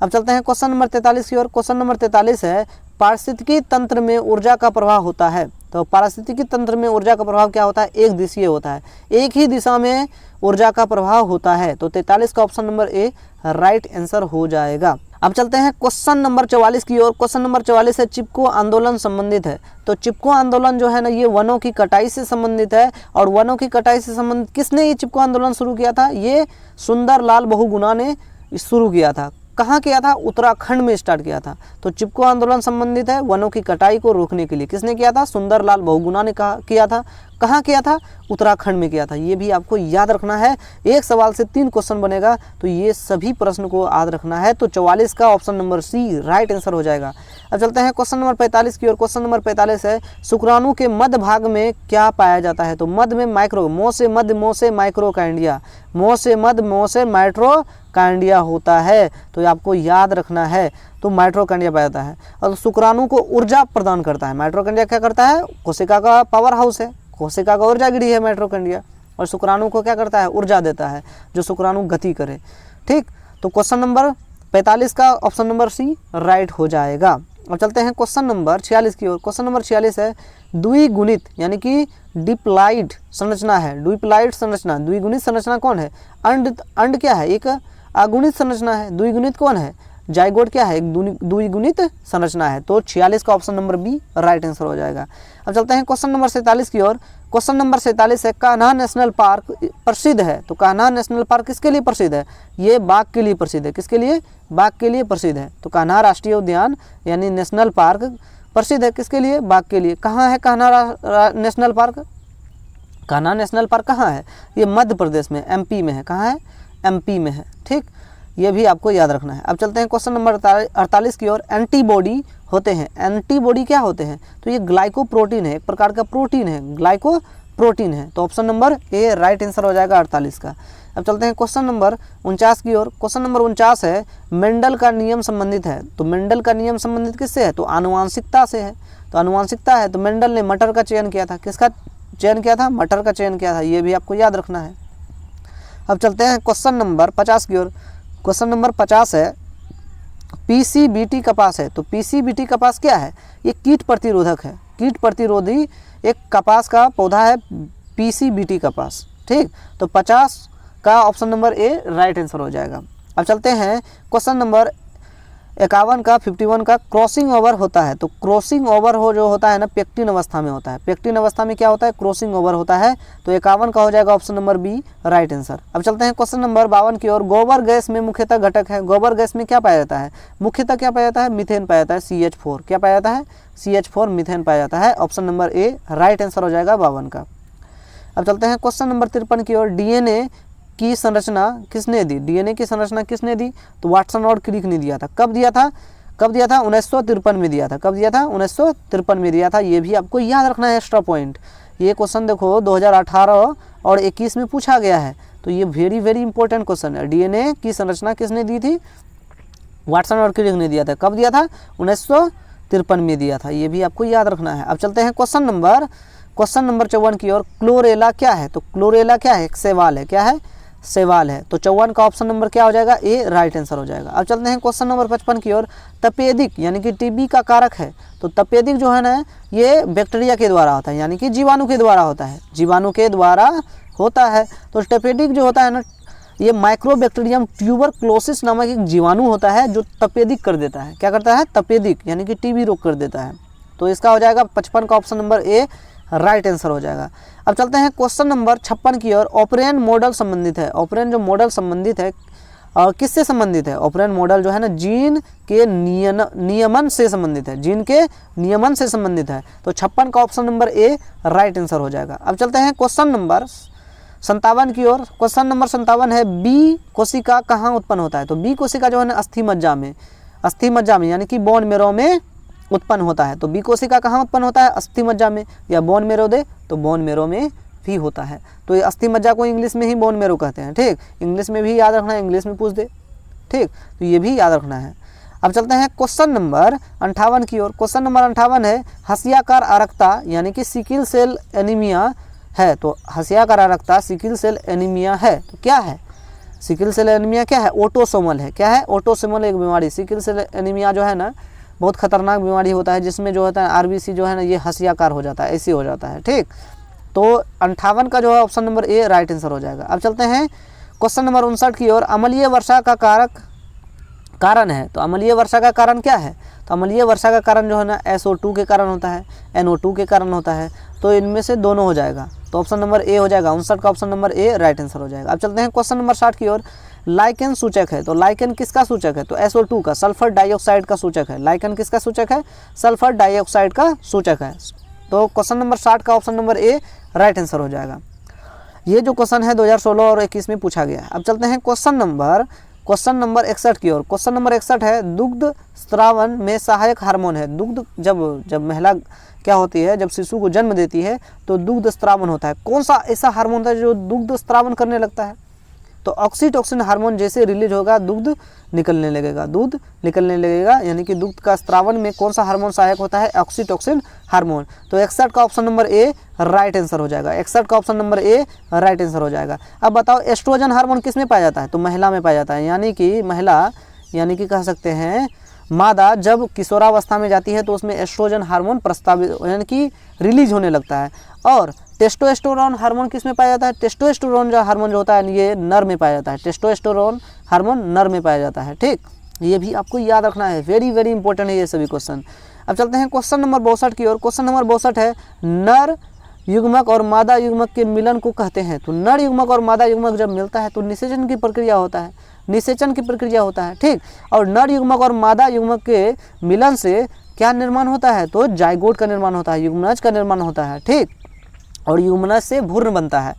अब चलते हैं क्वेश्चन नंबर 43 की ओर। क्वेश्चन नंबर 43 है पारिस्थितिकी तंत्र में ऊर्जा का प्रवाह होता है। तो पारिस्थितिकी तंत्र में ऊर्जा का प्रभाव क्या होता है? एक दिशीय होता है, एक ही दिशा में ऊर्जा का प्रभाव होता है। तो 43 का option number A right answer हो जाएगा। अब चलते हैं क्वेश्चन नंबर 44 की ओर। क्वेश्चन नंबर 44 है चिपको आंदोलन संबंधित है। तो चिपको आंदोलन जो है ना ये वनों की कटाई से संबंधित है। और वनों की कटाई से संबंधित किसने ये चिपको आंदोलन शुरू किया था? ये सुंदरलाल बहुगुणा ने शुरू किया था। कहाँ किया था? उत्तराखंड में स्टार्ट किया था। तो चिपको आंदोलन संबंधित है वनों की कटाई को रोकने के लिए। किसने किया था? सुंदरलाल बहुगुणा ने किया था। कहाँ किया था? उत्तराखंड में किया था। ये भी आपको याद रखना है। एक सवाल से 3 क्वेश्चन बनेगा, तो ये सभी प्रश्न को याद रखना है। तो 44 का option number C right answer हो जाएगा। अब चलते हैं क्वेश्चन नंबर 45 की ओर। क्वेश्चन नंबर 45 है शुक्राणु के मध्य भाग में क्या पाया जाता है? तो मध्य में माइक्रो, मोह से मध्य, मोह से माइक्रोकाइंडिया, मोह से मध्य, मोह से माइट्रोकाइंडिया होता है। तो आपको याद रखना है। तो माइट्रोकाइंडिया पाया जाता है और शुक्राणु को ऊर्जा प्रदान करता है। माइट्रोकाइंडिया क्या करता है? कोशिका का पावर हाउस है, कोशिका का ऊर्जा गिरी है माइट्रोकाइंडिया। और शुक्राणु को क्या करता है? ऊर्जा देता है, जो शुक्राणु गति करे। ठीक, तो क्वेश्चन नंबर 45 का ऑप्शन नंबर सी राइट हो जाएगा। अब चलते हैं क्वेश्चन नंबर 46 की ओर। क्वेश्चन नंबर 46 है द्विगुणित यानी कि डिप्लाइड संरचना है। डिप्लाइड संरचना, द्विगुणित संरचना कौन है? अंड क्या है? एक अगुणित संरचना है। द्विगुणित कौन है? जाइगोट क्या है? एक द्विगुणित संरचना है। तो 46 का option number B right answer हो जाएगा। अब चलते हैं क्वेश्चन नंबर 47 की ओर। क्वेश्चन नंबर 47 है कान्हा नेशनल पार्क प्रसिद्ध है। तो कान्हा नेशनल पार्क किसके लिए प्रसिद्ध है? ये बाघ के लिए प्रसिद्ध है। किसके लिए? बाघ के लिए प्रसिद्ध है। तो कान्हा राष्ट्रीय उद्यान यानी नेशनल पार्क प्रसिद्ध है किसके लिए? बाघ के लिए। कहाँ है Kanha national park? Kanha national park कहाँ है? ये मध्य प्रदेश में, एमपी में है। कहाँ है? एमपी में है। ठीक, ये भी आपको याद रखना है। अब चलते हैं क्वेश्चन नंबर 48 की ओर। एंटीबॉडी होते हैं। एंटीबॉडी क्या होते हैं? तो ये ग्लाइकोप्रोटीन है, एक प्रकार का प्रोटीन है, ग्लाइकोप्रोटीन है। तो option number A right answer हो जाएगा 48 का। अब चलते हैं क्वेश्चन नंबर 49 की ओर। क्वेश्चन नंबर 49 है मेंडल का नियम संबंधित है। तो मेंडल का नियम संबंधित किससे है? तो आनुवांशिकता से है। तो आनुवांशिकता है तो मेंडल ने मटर का चयन किया था। किसका चयन किया था? मटर का चयन किया था। ये भी आपको याद रखना है। अब चलते हैं क्वेश्चन नंबर 50 की ओर। क्वेश्चन नंबर 50 है पीसीबीटी कपास है। तो पीसीबीटी कपास क्या है? ये कीट प्रतिरोधक है। कीट प्रतिरोधी एक कपास का पौधा है पीसीबीटी कपास। ठीक, तो 50 का option number A right answer हो जाएगा। अब चलते हैं क्वेश्चन नंबर 51 का 51 का क्रॉसिंग ओवर होता है। तो क्रॉसिंग ओवर हो जो होता है ना पेक्टिन अवस्था में होता है। पेक्टिन अवस्था में क्या होता है? क्रॉसिंग ओवर होता है। तो 51 का हो जाएगा option number B right answer. अब चलते हैं क्वेश्चन नंबर 52 की ओर। गोबर गैस में मुख्यतः घटक है। गोबर गैस में क्या पाया जाता है? मुख्यतः क्या पाया जाता है? मीथेन पाया जाता है, CH4। क्या पाया जाता है? CH4 मीथेन पाया जाता है। Option number A right answer हो जाएगा 52 का। अब चलते हैं क्वेश्चन नंबर 53 की ओर। डीएनए की संरचना किसने दी? डीएनए की संरचना किसने दी? तो वाटसन और क्रिक ने दिया था। कब दिया था? 1953 में दिया था। कब दिया था? 1953 में दिया था। ये भी आपको याद रखना है एक्स्ट्रा पॉइंट। ये क्वेश्चन देखो 2018 और 21 में पूछा गया है। तो ये वेरी इंपॉर्टेंट क्वेश्चन है। डीएनए की संरचना किसने दी थी? वाटसन और क्रिक ने दिया था। कब दिया था? 1953 में दिया था। ये भी आपको याद रखना है। अब चलते हैं क्वेश्चन नंबर 54 की ओर। क्लोरेला क्या है? तो क्लोरेला क्या है? एक शैवाल है। क्या है? शैवाल है। तो 54 का ऑप्शन नंबर क्या हो जाएगा? ए राइट आंसर हो जाएगा। अब चलते हैं क्वेश्चन नंबर 55 की ओर। तपेदिक यानी कि टीबी का कारक है। तो तपेदिक जो है ना ये बैक्टीरिया के द्वारा होता है यानी कि जीवाणु के द्वारा होता है। जीवाणु के द्वारा होता है। तो तपेदिक जो होता है ना ये माइक्रोबैक्टीरियम ट्यूबरक्लोसिस नामक एक जीवाणु होता है जो तपेदिक कर देता है। क्या करता है? तपेदिक यानी कि टीबी रोग कर देता है। तो इसका हो जाएगा 55 का option number A right answer हो जाएगा। अब चलते हैं क्वेश्चन नंबर 56 की ओर। ऑपरेन मॉडल संबंधित है। ऑपरेन जो मॉडल संबंधित है किससे संबंधित है? ऑपरेन मॉडल जो है ना जीन के नियमन से संबंधित है। जीन के नियमन से संबंधित है। तो 56 का option number A right answer हो जाएगा। अब चलते हैं क्वेश्चन नंबर 57 की ओर। क्वेश्चन नंबर 57 है बी कोशिका कहाँ उत्पन्न होता है? तो बी कोशिका जो है ना अस्थि मज्जा में यानी कि बोन मेरो में उत्पन्न होता है। तो बी कोशिका कहाँ उत्पन्न होता है? अस्थि मज्जा में। या बोन मेरो दे तो बोन मेरो में भी होता है। तो ये अस्थि मज्जा को इंग्लिश में ही बोन मेरो कहते हैं। ठीक, इंग्लिश में भी याद रखना है, इंग्लिश में पूछ दे। ठीक, तो ये भी याद रखना है। अब चलते हैं क्वेश्चन नंबर 58 की ओर। क्वेश्चन नंबर 58 है हसियाकार आरक्ता यानी कि सिकिल सेल एनीमिया है। तो हसियाकार आरक्ता सिकिल सेल एनीमिया है। तो क्या है? सिकिल सेल एनीमिया क्या है? ऑटोसोमल है। क्या है? ऑटोसोमल एक बीमारी। सिकिल सेल एनीमिया जो है ना बहुत खतरनाक बीमारी होता है जिसमें जो होता है आरबीसी जो है ना ये हसियाकार हो जाता है, ऐसे हो जाता है। ठीक, तो 58 का जो है option number A right answer हो जाएगा। अब चलते हैं क्वेश्चन नंबर 59 की ओर। अम्लीय वर्षा का कारण है। तो अम्लीय वर्षा का कारण क्या है? तो अम्लीय वर्षा का कारण जो है ना SO2 के कारण होता है, NO2 के कारण होता है। तो इनमें से दोनों हो जाएगा। तो ऑप्शन नंबर ए हो जाएगा। 59 का option number A right answer हो जाएगा। अब चलते हैं क्वेश्चन नंबर 60 की ओर। लाइकेन सूचक है। तो लाइकेन किसका सूचक है? तो SO2 का, सल्फर डाइऑक्साइड का सूचक है। लाइकेन किसका सूचक है? सल्फर डाइऑक्साइड का सूचक है। तो क्वेश्चन नंबर 60 का option number A right answer हो जाएगा। ये जो क्वेश्चन है 2016 और 21 में पूछा गया है। अब चलते हैं क्वेश्चन नंबर 61 की ओर। क्वेश्चन नंबर 61 है दुग्ध स्त्रावन में सहायक हार्मोन है। दुग्ध जब महिला क्या होती है, जब शिशु को जन्म देती है तो दुग्ध स्त्रावन होता है। कौन सा ऐसा हार्मोन होता है जो दुग्ध स्त्रावन करने लगता है? तो ऑक्सीटोसिन हार्मोन जैसे रिलीज होगा दूध निकलने लगेगा यानी कि दूध का स्त्रावन में कौन सा हार्मोन सहायक होता है? Oxytocin hormone. तो 61 का option number A right answer हो जाएगा। 61 का option number A right answer हो जाएगा। अब बताओ एस्ट्रोजन हार्मोन किस में पाया जाता है? तो महिला में पाया जाता है यानी कि महिला यानी कि कह सकते हैं मादा जब किशोरावस्था में जाती है तो उसमें एस्ट्रोजन हार्मोन प्रस्तावित यानी कि रिलीज होने लगता है। और टेस्टोस्टेरोन हार्मोन किस में पाया जाता है? टेस्टोस्टेरोन जो हार्मोन जो होता है ये नर में पाया जाता है। टेस्टोस्टेरोन हार्मोन नर में पाया जाता है। ठीक, ये भी आपको याद रखना है, वेरी वेरी इंपॉर्टेंट है ये सभी क्वेश्चन। अब चलते हैं क्वेश्चन नंबर 62 की ओर। क्वेश्चन नंबर 62 है, नर युग्मक और मादा युग्मक के मिलन को कहते हैं। तो नर युग्मक और मादा युग्मक जब मिलता है तो निषेचन की प्रक्रिया होता है, निषेचन की प्रक्रिया होता है। ठीक, और नर युग्मक और मादा युग्मक के मिलन से क्या निर्माण होता है? तो जाइगोट का निर्माण होता है, युग्मनज का निर्माण होता है। ठीक, और युग्मनज से भ्रूण बनता है।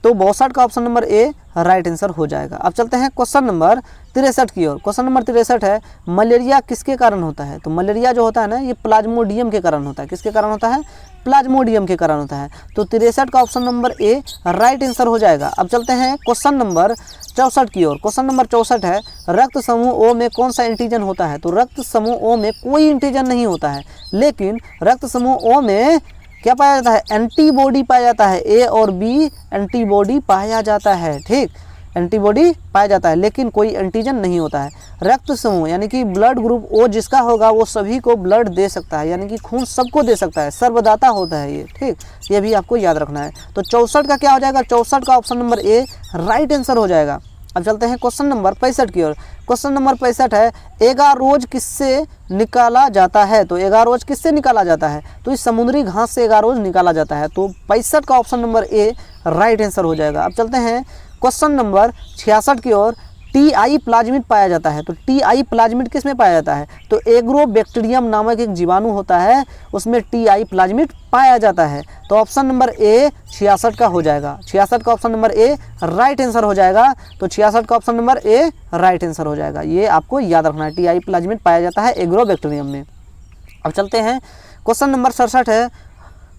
तो 62 का option number A right answer हो जाएगा। अब चलते हैं क्वेश्चन नंबर 63 की ओर। क्वेश्चन नंबर 63 है, मलेरिया किसके कारण होता है? तो मलेरिया जो होता है ना ये प्लाज्मोडियम के कारण होता है। किसके कारण होता है? प्लाज्मोडियम के कारण होता है। तो 63 का option number A right answer हो जाएगा। अब चलते हैं क्वेश्चन नंबर 64 की ओर। क्वेश्चन नंबर 64 है, रक्त समूह ओ में कौन सा एंटीजन होता है? तो रक्त समूह ओ में कोई एंटीजन नहीं होता है, लेकिन रक्त समूह ओ में क्या पाया जाता है? एंटीबॉडी पाया जाता है। ए और बी एंटीबॉडी पाया जाता है। ठीक, एंटीबॉडी पाया जाता है, लेकिन कोई एंटीजन नहीं होता है। रक्त समूह यानी कि ब्लड ग्रुप ओ जिसका होगा वो सभी को ब्लड दे सकता है, यानी कि खून सबको दे सकता है, सर्वदाता होता है ये। ठीक, ये भी आपको याद रखना है। तो 64 का क्या हो जाएगा? 64 का option number A right answer हो जाएगा। अब चलते हैं क्वेश्चन नंबर 65 की ओर। क्वेश्चन नंबर 65 है, एगारोज किससे निकाला जाता है? तो एगारोज किससे निकाला जाता है? तो इस समुद्री घास से एगारोज निकाला जाता है। तो 65 का option number A right answer हो जाएगा। अब चलते हैं क्वेश्चन नंबर 66 की ओर। टीआई प्लाज्मिड पाया जाता है। तो टीआई प्लाज्मिड किस में पाया जाता है? तो एग्रोबैक्टीरियम नामक एक जीवाणु होता है, उसमें टीआई प्लाज्मिड पाया जाता है। तो ऑप्शन नंबर ए 66 का हो जाएगा। 66 का option number A right answer हो जाएगा। तो 66 का option number A right answer हो जाएगा। ये आपको याद रखना है, टीआई प्लाज्मिड पाया जाता है एग्रोबैक्टीरियम में। अब चलते हैं क्वेश्चन नंबर 67 है,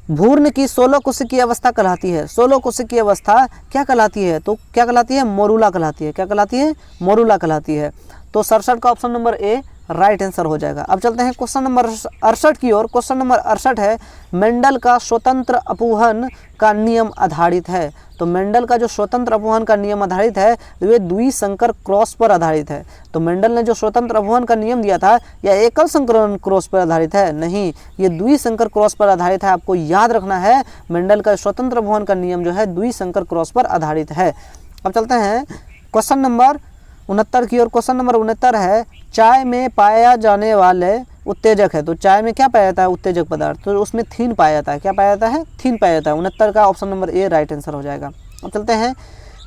भ्रूण की 16 कोशिकीय अवस्था कहलाती है। 16 कोशिकीय अवस्था क्या कहलाती है? तो क्या कहलाती है? मोरूला कहलाती है। क्या कहलाती है? मोरूला कहलाती है। तो 67 का option number A right answer हो जाएगा। अब चलते हैं क्वेश्चन नंबर 68 की ओर। क्वेश्चन नंबर 68 है, मेंडल का स्वतंत्र अपवहन का नियम आधारित है। तो मेंडल का जो स्वतंत्र अपवहन का नियम आधारित है वे द्विसंकर क्रॉस पर आधारित है। तो मेंडल ने जो स्वतंत्र अपवहन का नियम दिया था यह एकल संकरण क्रॉस पर आधारित है? नहीं, ये द्विसंकर क्रॉस पर आधारित है। आपको याद रखना है, मेंडल का स्वतंत्र अपवहन का नियम जो है द्विसंकर क्रॉस पर आधारित है। अब चलते हैं क्वेश्चन नंबर 69 की ओर। क्वेश्चन नंबर 69 है, चाय में पाया जाने वाले उत्तेजक है। तो चाय में क्या पाया जाता है? उत्तेजक पदार्थ। तो उसमें थीन पाया जाता है। क्या पाया जाता है? थीन पाया जाता है। 69 का option number A right answer हो जाएगा। अब चलते हैं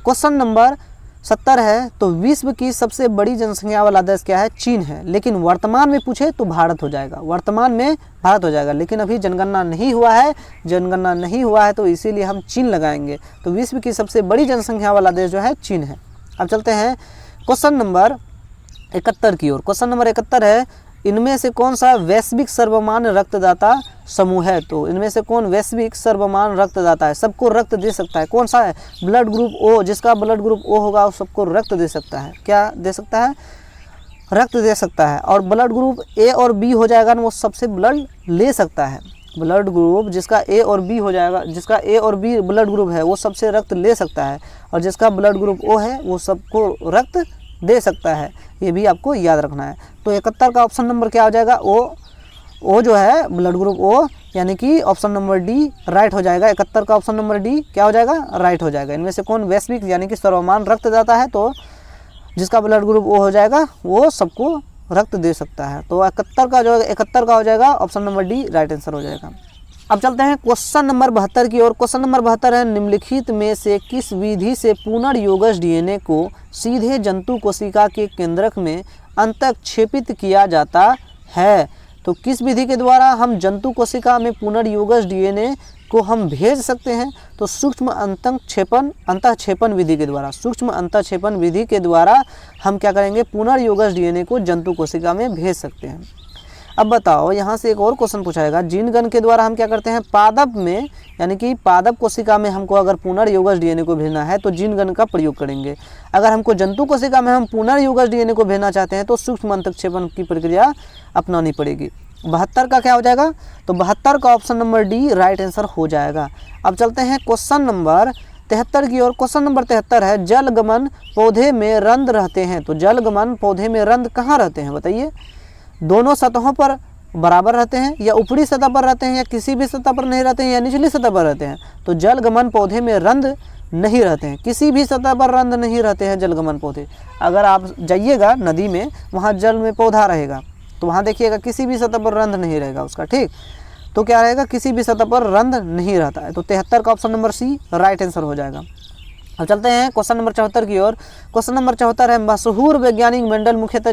क्वेश्चन नंबर 70 है, तो विश्व की सबसे बड़ी जनसंख्या वाला देश क्या है? चीन है। लेकिन वर्तमान में पूछे तो भारत हो जाएगा। वर्तमान में भारत हो जाएगा, लेकिन अभी जनगणना नहीं हुआ है। जनगणना नहीं हुआ है तो इसीलिए हम चीन लगाएंगे। तो विश्व की सबसे बड़ी जनसंख्या वाला देश जो है चीन है। अब चलते हैं क्वेश्चन नंबर 71 की ओर। क्वेश्चन नंबर 71 है, इनमें से कौन सा वैश्विक सर्वमान्य रक्तदाता समूह है? तो इनमें से कौन वैश्विक सर्वमान्य रक्तदाता है? सबको रक्त दे सकता है। कौन सा है? Blood group O. जिसका ब्लड ग्रुप ओ होगा वो सबको रक्त दे सकता है। क्या दे सकता है? रक्त दे सकता है। और ब्लड ग्रुप ए और बी हो जाएगा ना वो सबसे ब्लड ले सकता है। ब्लड ग्रुप जिसका ए और बी हो जाएगा, जिसका ए और बी ब्लड ग्रुप है वो सबसे रक्त ले सकता है, और जिसका ब्लड ग्रुप ओ है वो सबको रक्त दे सकता है। ये भी आपको याद रखना है। तो 71 का ऑप्शन नंबर क्या हो जाएगा? ओ जो है ब्लड ग्रुप ओ, यानी कि ऑप्शन नंबर डी राइट हो जाएगा। 71 का ऑप्शन नंबर डी क्या हो जाएगा? राइट हो जाएगा। इनमें से कौन वैश्विक यानी कि सर्वमान्य रक्तदाता है? तो जिसका ब्लड ग्रुप ओ हो जाएगा वो सबको रक्त दे सकता है। तो 71 का जो है 71 का हो जाएगा option number D right answer हो जाएगा। अब चलते हैं क्वेश्चन नंबर 72 की ओर। क्वेश्चन नंबर 72 है, निम्नलिखित में से किस विधि से पुनर्योगज डीएनए को सीधे जंतु कोशिका के केंद्रक में अंतःक्षेपित किया जाता है? तो किस विधि के द्वारा हम जंतु कोशिका में पुनर्योगज डीएनए को हम भेज सकते हैं? तो सूक्ष्म अंतःक्षेपण विधि के द्वारा। सूक्ष्म अंतःक्षेपण विधि के द्वारा हम क्या करेंगे? पुनर्योगज डीएनए को जंतु कोशिका में भेज सकते हैं। अब बताओ, यहाँ से एक और क्वेश्चन पूछाएगा, जीनगन के द्वारा हम क्या करते हैं? पादप में यानी कि पादप कोशिका में हमको अगर पुनर्योगज डीएनए को भेजना है तो जीनगन का प्रयोग करेंगे। अगर हमको जंतु कोशिका में हम पुनर्योगज डीएनए को भेजना चाहते हैं तो सूक्ष्म अंतःक्षेपण की प्रक्रिया अपनानी पड़ेगी। 72 का क्या हो जाएगा? तो 72 का option number D right answer हो जाएगा। अब चलते हैं क्वेश्चन नंबर 73 की ओर। क्वेश्चन नंबर 73 है, जलगमन पौधे में रंध्र रहते हैं। तो जलगमन पौधे में रंध्र कहाँ रहते हैं बताइए? दोनों सतहों पर बराबर रहते हैं या ऊपरी सतह पर रहते हैं या किसी भी सतह पर नहीं रहते हैं या निचली सतह पर रहते हैं। तो जलगमन पौधे में रंध्र नहीं रहते हैं, किसी भी सतह पर रंध्र नहीं रहते हैं जलगमन पौधे। अगर आप जाइएगा नदी में, वहाँ जल में पौधा रहेगा तो वहाँ देखिएगा किसी भी सतह पर रंध्र नहीं रहेगा उसका, ठीक। तो क्या रहेगा, किसी भी सतह पर रंध्र नहीं रहता है। तो 73 का option number C right answer हो जाएगा। अब चलते हैं क्वेश्चन नंबर 74 की ओर। क्वेश्चन नंबर 74 है, मशहूर वैज्ञानिक मेंडल मुख्यतः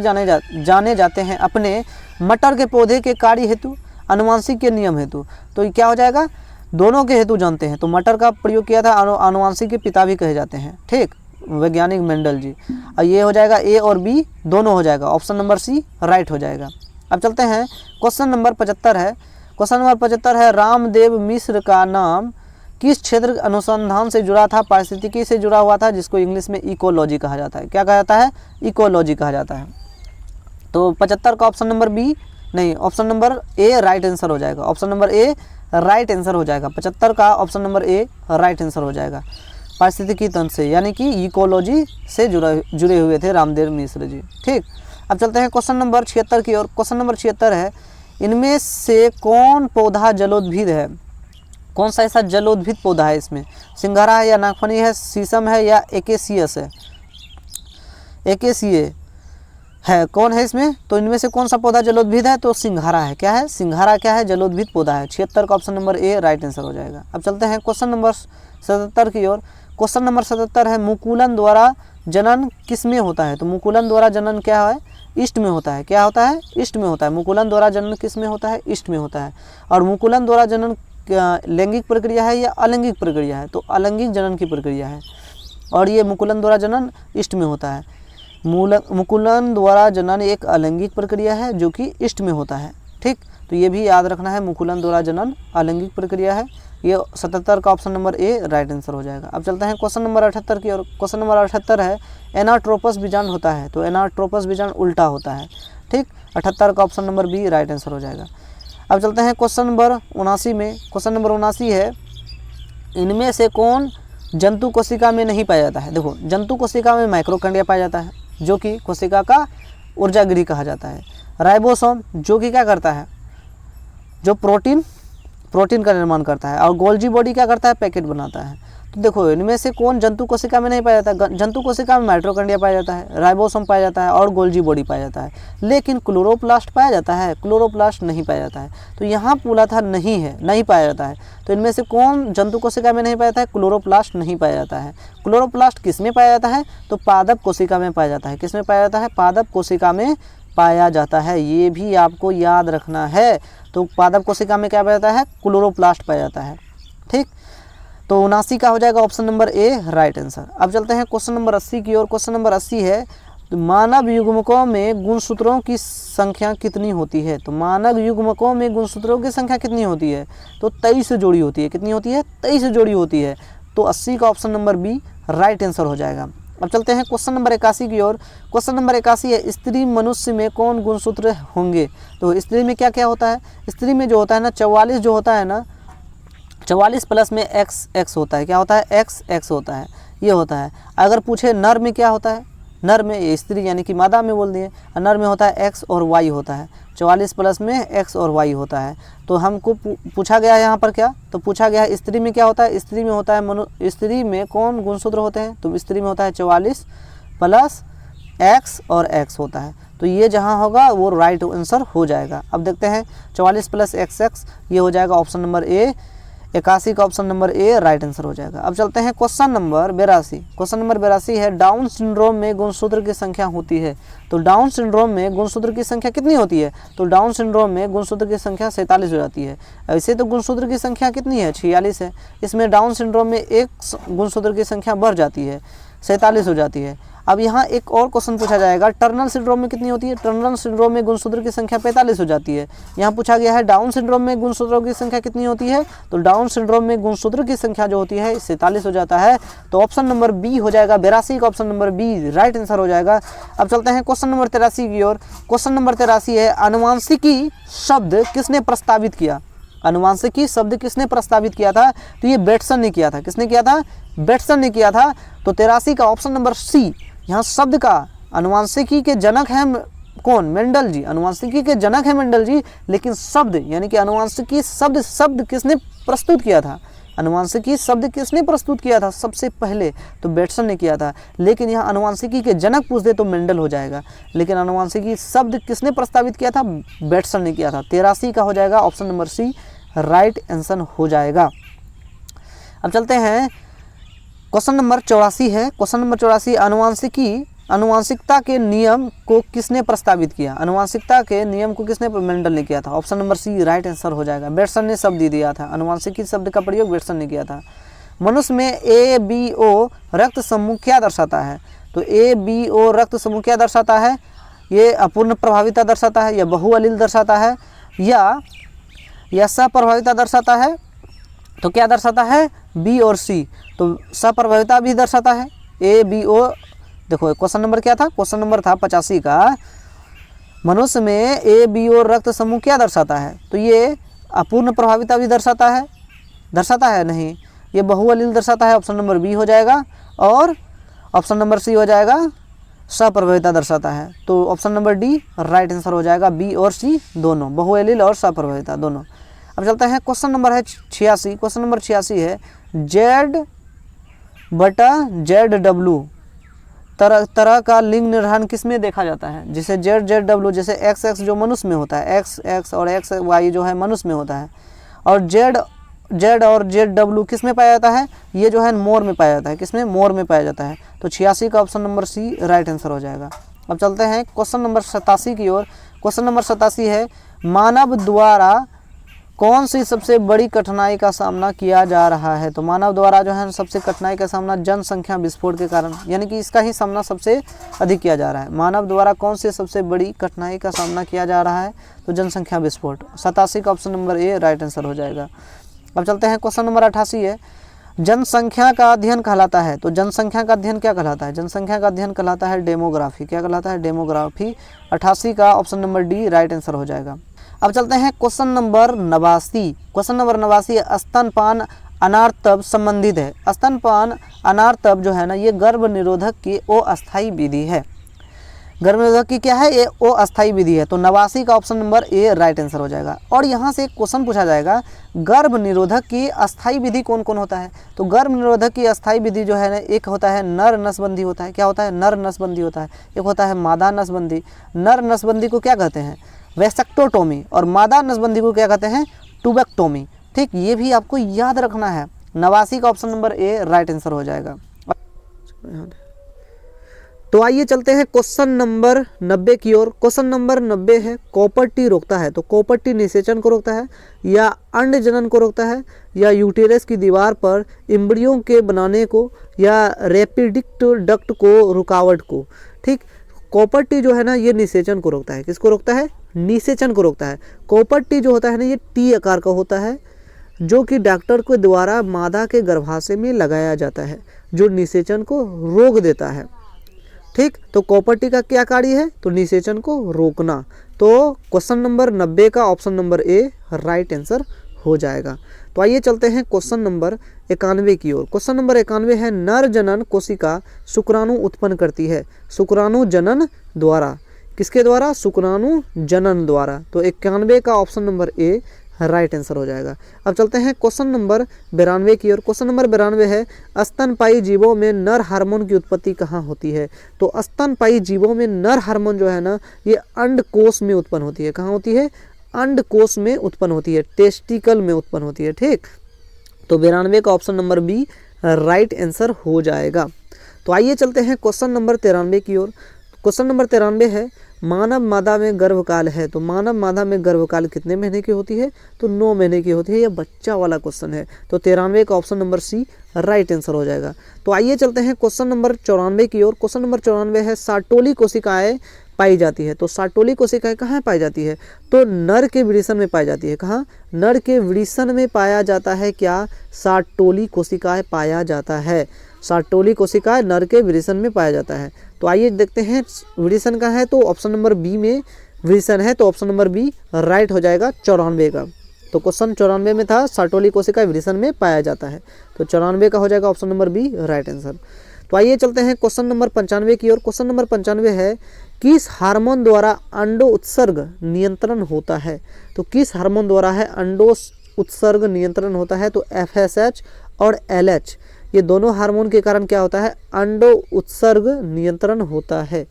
जाने जाते हैं अपने मटर के पौधे के कार्य हेतु, अनुवांशिक के नियम हेतु। तो क्या हो जाएगा, दोनों के हेतु जानते हैं। तो मटर का प्रयोग किया था, अनुवांशिक के पिता भी कहे जाते हैं, ठीक, वैज्ञानिक मेंडल जी। और ये हो जाएगा ए और बी दोनों हो जाएगा, ऑप्शन नंबर सी राइट हो जाएगा। अब चलते हैं क्वेश्चन नंबर 75 है। क्वेश्चन नंबर 75 है, रामदेव मिश्र का नाम किस क्षेत्र अनुसंधान से जुड़ा था, पारिस्थितिकी से जुड़ा हुआ था, जिसको इंग्लिश में इकोलॉजी कहा जाता है। क्या कहा जाता है, इकोलॉजी कहा जाता है। तो 75 का ऑप्शन नंबर बी नहीं, option number A right answer हो जाएगा, option number A right answer हो जाएगा। 75 का option number A right answer हो जाएगा, पारिस्थितिकी तंत्र से, यानी कि इकोलॉजी से जुड़े हुए थे रामदेव मिश्र जी, ठीक। अब चलते हैं क्वेश्चन नंबर 76 की ओर। क्वेश्चन नंबर 76 है, इनमें से कौन पौधा जलोद्भिद है, कौन सा ऐसा जलोद्भिद पौधा है, इसमें सिंघारा है या नागफनी है, शीशम है या एकेसियस है, एकेसिए है, कौन है इसमें। तो इनमें से कौन सा पौधा जलोद्भिद है, तो सिंघारा है। क्या है, सिंघारा क्या है, जलोद्भिद पौधा है। 76 का option number A right answer हो जाएगा। अब चलते हैं क्वेश्चन नंबर 77 की ओर। क्वेश्चन नंबर 77 है, मुकुलन द्वारा जनन किस में होता है। तो मुकुलन द्वारा जनन क्या है, ईस्ट में होता है। क्या होता है, ईस्ट में होता है। मुकुलन द्वारा जनन किस में होता है, ईस्ट में होता है। और मुकुलन द्वारा जनन लैंगिक प्रक्रिया है या अलैंगिक प्रक्रिया है, तो अलैंगिक जनन की प्रक्रिया है। और ये मुकुलन द्वारा जनन ईस्ट में होता है। मुकुलन द्वारा जनन एक अलैंगिक प्रक्रिया है जो कि ईस्ट में होता है, ठीक। तो ये भी याद रखना है, मुकुलन द्वारा जनन अलैंगिक प्रक्रिया है। ये 77 का option number A right answer हो जाएगा। अब चलते हैं क्वेश्चन नंबर 78 की ओर। क्वेश्चन नंबर 78 है, एनाट्रोपस बीजांड होता है। तो एनाट्रोपस बीजांड उल्टा होता है, ठीक। 78 का option number B right answer हो जाएगा। अब चलते हैं क्वेश्चन नंबर 79 में। क्वेश्चन नंबर 79 है, इनमें से कौन जंतु कोशिका में नहीं पाया जाता है। देखो, जंतु कोशिका में माइक्रोकैंडिया पाया जाता है जो कि कोशिका का ऊर्जागृह कहा जाता है। राइबोसोम जो कि क्या करता है, जो प्रोटीन का निर्माण करता है। और गोल्जी बॉडी क्या करता है, पैकेट बनाता है। तो देखो, इनमें से कौन जंतु कोशिका में नहीं पाया जाता। जंतु कोशिका में माइटोकॉन्ड्रिया पाया जाता है, राइबोसोम पाया जाता है और गोल्जी बॉडी पाया जाता है। लेकिन क्लोरोप्लास्ट पाया जाता है, क्लोरोप्लास्ट नहीं पाया जाता है। तो यहाँ बोला था नहीं है, नहीं पाया जाता है। तो इनमें से कौन जंतु कोशिका में नहीं पाया जाता है, क्लोरोप्लास्ट नहीं पाया जाता है। क्लोरोप्लास्ट किस में पाया जाता है, तो पादप कोशिका में पाया जाता है। किस में पाया जाता है, पादप कोशिका में पाया जाता है। ये भी आपको याद रखना है। तो पादप कोशिका में क्या पाया जाता है, क्लोरोप्लास्ट पाया जाता है, ठीक। तो 79 का हो जाएगा option number A right answer. अब चलते हैं क्वेश्चन नंबर 80 की ओर। क्वेश्चन नंबर 80 है, तो मानव युग्मकों में गुणसूत्रों की संख्या कितनी होती है। तो मानव युग्मकों में गुणसूत्रों की संख्या कितनी होती है, तो 23 जोड़ी होती है। कितनी होती है, 23 जोड़ी होती है। तो 80 का option number B right answer हो जाएगा। अब चलते हैं क्वेश्चन नंबर 81 की ओर। क्वेश्चन नंबर 81 है, स्त्री मनुष्य में कौन गुणसूत्र होंगे। तो स्त्री में क्या क्या होता है, स्त्री में जो होता है ना 44 जो होता है ना, 44 प्लस में एक्स होता है। क्या होता है, एक्स होता है, ये होता है। अगर पूछे नर में क्या होता है, नर में स्त्री यानी कि मादा में बोल दिए, नर में होता है एक्स और वाई होता है। 44 प्लस में एक्स और वाई होता है। तो हमको पूछा गया है यहाँ पर क्या, तो पूछा गया है स्त्री में क्या होता है। स्त्री में होता है स्त्री में कौन गुणसूत्र होते हैं, तो स्त्री में होता है 44 प्लस एक्स और एक्स होता है। तो ये जहाँ होगा वो राइट आंसर हो जाएगा। अब देखते हैं 44 प्लस एक्स, ये हो जाएगा ऑप्शन नंबर ए। 81 का option number A right answer हो जाएगा। अब चलते हैं क्वेश्चन नंबर 82। क्वेश्चन नंबर 82 है, डाउन सिंड्रोम में गुणसूत्र की संख्या होती है। तो डाउन सिंड्रोम में गुणसूत्र की संख्या कितनी होती है, तो डाउन सिंड्रोम में गुणसूत्र की संख्या 47 हो जाती है। ऐसे तो गुणसूत्र की संख्या कितनी है, 46 है। इसमें डाउन सिंड्रोम में एक गुणसूत्र की संख्या बढ़ जाती है, 47 हो जाती है। अब यहाँ एक और क्वेश्चन पूछा जाएगा, टर्नल सिंड्रोम में कितनी होती है। टर्नल सिंड्रोम में गुणसूत्र की संख्या 45 हो जाती है। यहाँ पूछा गया है डाउन सिंड्रोम में गुणसूत्रों की संख्या कितनी होती है, तो डाउन सिंड्रोम में गुणसूत्र की संख्या जो होती है 47 हो जाता है। तो ऑप्शन नंबर बी हो जाएगा, 82 का option number B right answer हो जाएगा। अब चलते हैं क्वेश्चन नंबर 83 की ओर। क्वेश्चन नंबर 83 है, अनुवांशिकी शब्द किसने प्रस्तावित किया। अनुवांशिकी शब्द किसने प्रस्तावित किया था, तो ये बेटसन ने किया था। किसने किया था, बेटसन ने किया था। तो 83 का ऑप्शन नंबर सी, यहाँ शब्द का अनुवांशिकी के जनक हैं कौन? मेंडल जी। अनुवांशिकी के जनक है मेंडल जी, लेकिन शब्द यानी कि अनुवांशिकी शब्द किसने प्रस्तुत किया था? अनुवांशिकी शब्द किसने प्रस्तुत किया था सबसे पहले? तो बेटसन ने किया था। लेकिन यहाँ अनुवांशिकी के जनक पूछ दे तो मेंडल हो जाएगा, लेकिन अनुवांशिकी शब्द किसने प्रस्तावित किया था? बेटसन ने किया था। 83 का हो जाएगा option number C right answer हो जाएगा। अब चलते हैं क्वेश्चन नंबर 84 है। क्वेश्चन नंबर 84, अनुवांशिकता के नियम को किसने प्रस्तावित किया? अनुवांशिकता के नियम को किसने? मेंडल ने किया था। Option number C right answer हो जाएगा। बेटसन ने शब्द दिया था, अनुवांशिकी शब्द का प्रयोग बेटसन ने किया था। मनुष्य में ABO रक्त समूह क्या दर्शाता है? तो ABO रक्त समूह क्या दर्शाता है? ये अपूर्ण प्रभाविता दर्शाता है, या बहुअलील दर्शाता है, या सप्रभाविता दर्शाता है? तो क्या दर्शाता है? बी और सी। तो सप्रभाविता भी दर्शाता है। ABO देखो क्वेश्चन नंबर क्या था? क्वेश्चन नंबर था 85 का, मनुष्य में ABO रक्त समूह क्या दर्शाता है? तो ये अपूर्ण प्रभाविता भी दर्शाता है नहीं, ये बहुअलील दर्शाता है। ऑप्शन नंबर बी हो जाएगा, और ऑप्शन नंबर सी हो जाएगा सप्रभाविता दर्शाता है। तो option number D right answer हो जाएगा। बी और सी दोनों, बहुअलील और सप्रभाविता दोनों। अब चलते हैं क्वेश्चन नंबर है 86। क्वेश्चन नंबर 86 है, Z/ZW तरह का लिंग निर्धारण किसमें देखा जाता है? जैसे ZZW, जैसे XX जो मनुष्य में होता है, XX और XY जो है मनुष्य में होता है, और Z और ZW किस में पाया जाता है? ये जो है मोर में पाया जाता है। किसमें? मोर में पाया जाता है। तो 86 का option number C right answer हो जाएगा। अब चलते हैं क्वेश्चन नंबर 87 की ओर। क्वेश्चन नंबर 87 है, मानव द्वारा कौन सी सबसे बड़ी कठिनाई का सामना किया जा रहा है? तो मानव द्वारा जो है सबसे कठिनाई का सामना जनसंख्या विस्फोट के कारण, यानी कि इसका ही सामना सबसे अधिक किया जा रहा है। मानव द्वारा कौन सी सबसे बड़ी कठिनाई का सामना किया जा रहा है? तो जनसंख्या विस्फोट। 87 का option number A right answer हो जाएगा। अब चलते हैं क्वेश्चन नंबर 88 है, जनसंख्या का अध्ययन कहलाता है? तो जनसंख्या का अध्ययन क्या कहलाता है? जनसंख्या का अध्ययन कहलाता है डेमोग्राफी। क्या कहलाता है? डेमोग्राफी। 88 का option number D right answer हो जाएगा। अब चलते हैं क्वेश्चन नंबर 89। क्वेश्चन नंबर 89 स्तनपान अनार्तव संबंधित है। स्तनपान अनार्तव जो है ना, ये गर्भ निरोधक की अस्थायी विधि है। गर्भ निरोधक की क्या है? ये अस्थायी विधि है। तो 89 का option number A right answer हो जाएगा। और यहाँ से एक क्वेश्चन पूछा जाएगा, गर्भ निरोधक की अस्थायी विधि कौन कौन होता है? तो गर्भ निरोधक की अस्थायी विधि जो है ना, एक होता है नर नसबंदी होता है। क्या होता है? नर नसबंदी होता है। एक होता है मादा नसबंदी। नर नसबंदी को क्या कहते हैं? वेसेक्टोटोमी। और मादा नसबंदी को क्या कहते हैं? ट्यूबेक्टोमी। ठीक, ये भी आपको याद रखना है। 89 का option number A right answer हो जाएगा। तो आइए चलते हैं क्वेश्चन नंबर 90 की ओर। क्वेश्चन नंबर 90 है, कॉपर टी रोकता है? तो कॉपर टी निषेचन को रोकता है, या अंड जनन को रोकता है, या यूटेरस की दीवार पर इम्ब्रियों के बनाने को, या रेपिडिक्ट डक्ट को रुकावट को। ठीक, कॉपर टी जो है ना, ये निषेचन को रोकता है। किसको रोकता है? निषेचन को रोकता है। कॉपर टी जो होता है ना, ये टी आकार का होता है, जो कि डॉक्टर के द्वारा मादा के गर्भाशय में लगाया जाता है, जो निषेचन को रोक देता है। ठीक, तो कॉपर टी का क्या कार्य है? तो निषेचन को रोकना। तो क्वेश्चन नंबर 90 का option number A right answer हो जाएगा। तो आइए चलते हैं क्वेश्चन नंबर 91 की ओर। क्वेश्चन नंबर 91 है, नर जनन कोशिका शुक्राणु उत्पन्न करती है? शुक्राणु जनन द्वारा। किसके द्वारा? शुक्राणु जनन द्वारा। तो 91 का option number A right answer हो जाएगा। अब चलते हैं क्वेश्चन नंबर 92 की ओर। क्वेश्चन नंबर 92 है, स्तनपायी जीवों में नर हार्मोन की उत्पत्ति कहाँ होती है? तो स्तनपायी जीवों में नर हार्मोन जो है ना, ये अंडकोश में उत्पन्न होती है। कहाँ होती है? अंडकोश में उत्पन्न होती है, टेस्टिकल में उत्पन्न होती है। ठीक, तो 92 का option number B right answer हो जाएगा। तो आइए चलते हैं क्वेश्चन नंबर 93 की ओर। क्वेश्चन नंबर 93 है, मानव मादा में गर्भकाल है? तो मानव मादा में गर्भकाल कितने महीने की होती है? तो 9 महीने की होती है। यह बच्चा वाला क्वेश्चन है। तो 93 का option number C right answer हो जाएगा। तो आइए चलते हैं क्वेश्चन नंबर 94 की ओर। क्वेश्चन नंबर 94 है, सार्टोली कोशिकाएं पाई जाती है? तो सार्टोली कोशिकाएं कहाँ पाई जाती है? तो नर के वृषण में पाई जाती है। कहाँ? नर के वृषण में पाया जाता है। क्या? सार्टोली कोशिकाएं पाया जाता है। सार्टोली कोशिकाएं नर के वृषण में पाया जाता है। तो आइए देखते हैं वृषण का है, तो ऑप्शन नंबर बी में वृषण है, तो ऑप्शन नंबर बी राइट हो जाएगा 94 का। तो क्वेश्चन 94 में था, सार्टोली कोशिका वृषण में पाया जाता है। तो 94 का हो जाएगा option number B right answer. तो आइए चलते हैं क्वेश्चन नंबर 95 की ओर। क्वेश्चन नंबर 95 है, किस हार्मोन द्वारा अंडो उत्सर्ग नियंत्रण होता है? तो किस हार्मोन द्वारा है अंडो उत्सर्ग नियंत्रण होता है? तो FSH और LH, ये दोनों हार्मोन के कारण क्या होता है? अंडो उत्सर्ग नियंत्रण होता है।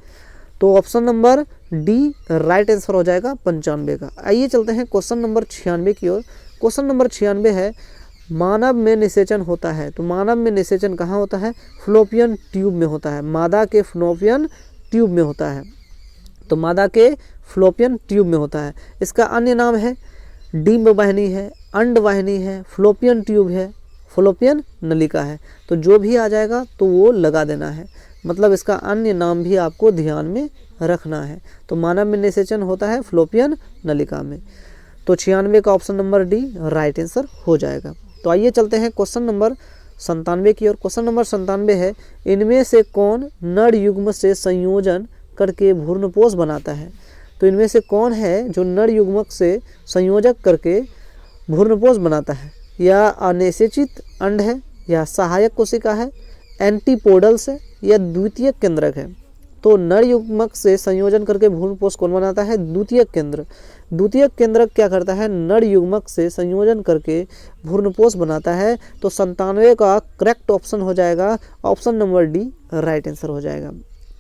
तो option number D right answer हो जाएगा 95 का। आइए चलते हैं क्वेश्चन नंबर 96 की ओर। क्वेश्चन नंबर 96 है, मानव में निषेचन होता है। तो मानव में निषेचन कहाँ होता है? फ्लोपियन ट्यूब में होता है, मादा के फ्लोपियन ट्यूब में होता है। तो मादा के फ्लोपियन ट्यूब में होता है। इसका अन्य नाम है डिम्ब वाहिनी है, अंड वाहिनी है, फ्लोपियन ट्यूब है, फ्लोपियन नलिका है। तो जो भी आ जाएगा तो वो लगा देना है, मतलब इसका अन्य नाम भी आपको ध्यान में रखना है। तो मानव में निषेचन होता है फ्लोपियन नलिका में। तो 96 का option number D right answer हो जाएगा। तो आइए चलते हैं क्वेश्चन नंबर 97 की ओर। क्वेश्चन नंबर 97 है, इनमें से कौन नर युग्म से संयोजन करके भ्रूणपोष बनाता है? तो इनमें से कौन है जो नर युग्मक से संयोजक करके भ्रूणपोष बनाता है? या अनिषेचित अंड है, या सहायक कोशिका है, एंटीपोडल्स है, या द्वितीयक केंद्रक है? तो नर युग्मक से संयोजन करके भ्रूणपोष कौन बनाता है? द्वितीयक केंद्र। द्वितीयक केंद्रक क्या करता है? नर युग्मक से संयोजन करके भ्रूणपोष बनाता है। तो 97 का करेक्ट ऑप्शन हो जाएगा option number D right answer हो जाएगा।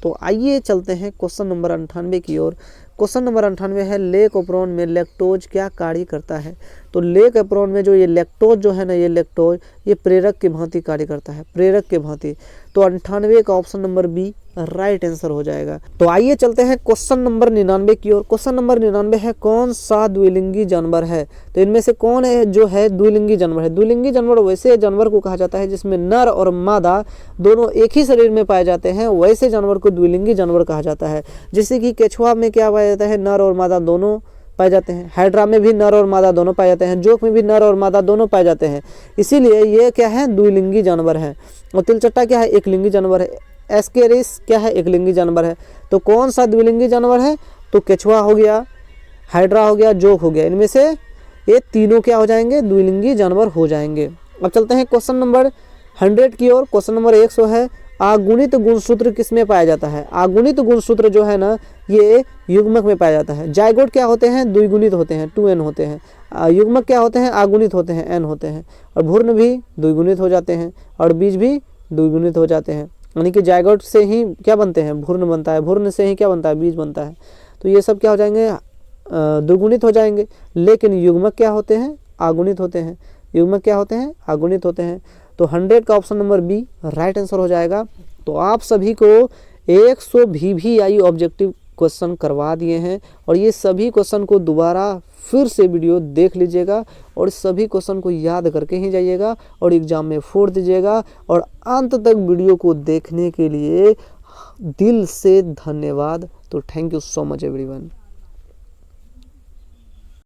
तो आइए चलते हैं क्वेश्चन नंबर 98 की ओर। क्वेश्चन नंबर 98 है, लेक एप्रोन में लैक्टोज क्या कार्य करता है? तो लेक एप्रोन में जो ये लैक्टोज जो है ना, ये लैक्टोज ये प्रेरक के भांति कार्य करता है, प्रेरक के भांति। तो 98 का option number B right answer हो जाएगा। तो आइए चलते हैं क्वेश्चन नंबर 99 की ओर। क्वेश्चन नंबर 99 है, कौन सा द्विलिंगी जानवर है? तो इनमें से कौन है जो है द्विलिंगी जानवर है? द्विलिंगी जानवर वैसे जानवर को कहा जाता है जिसमें नर और मादा दोनों एक ही शरीर में पाए जाते हैं, वैसे जानवर को द्विलिंगी जानवर कहा जाता है। जैसे कि केचुआ में क्या पाया जाता है? नर और मादा दोनों पाए जाते हैं। हाइड्रा में भी नर और मादा दोनों पाए जाते हैं। जोक में भी नर और मादा दोनों पाए जाते हैं। इसीलिए ये क्या है? द्विलिंगी जानवर है। और तिलचट्टा क्या है? एक लिंगी जानवर है। एस्केरिस क्या है? एक लिंगी जानवर है। तो कौन सा द्विलिंगी जानवर है? तो केचुआ हो गया, हाइड्रा हो गया, जोक हो गया। इनमें से ये तीनों क्या हो जाएंगे? द्विलिंगी जानवर हो जाएंगे। अब चलते हैं क्वेश्चन नंबर 100 की ओर। क्वेश्चन नंबर 100 है, आगुणित गुणसूत्र किसमें पाया जाता है? आगुणित गुणसूत्र जो है ना, ये युग्मक में पाया जाता है। जाइगोट क्या होते हैं? द्विगुणित होते हैं, 2n होते हैं। युग्मक क्या होते हैं? आगुणित होते हैं, n होते हैं। और भ्रूण भी द्विगुणित हो जाते हैं, और बीज भी द्विगुणित हो जाते हैं। यानी कि जाइगोट से ही क्या बनते हैं? भ्रूण बनता है, भ्रूण से ही क्या बनता है? बीज बनता है। तो ये सब क्या हो जाएंगे? द्विगुणित हो जाएंगे। लेकिन युग्मक क्या होते हैं? आगुणित होते हैं। युग्मक क्या होते हैं? आगुणित होते हैं। तो 100 का option number B right answer हो जाएगा। तो आप सभी को 100 VVI ऑब्जेक्टिव क्वेश्चन करवा दिए हैं, और ये सभी क्वेश्चन को दोबारा फिर से वीडियो देख लीजिएगा, और सभी क्वेश्चन को याद करके ही जाइएगा और एग्जाम में फोड़ दीजिएगा। और अंत तक वीडियो को देखने के लिए दिल से धन्यवाद। तो thank you so much everyone.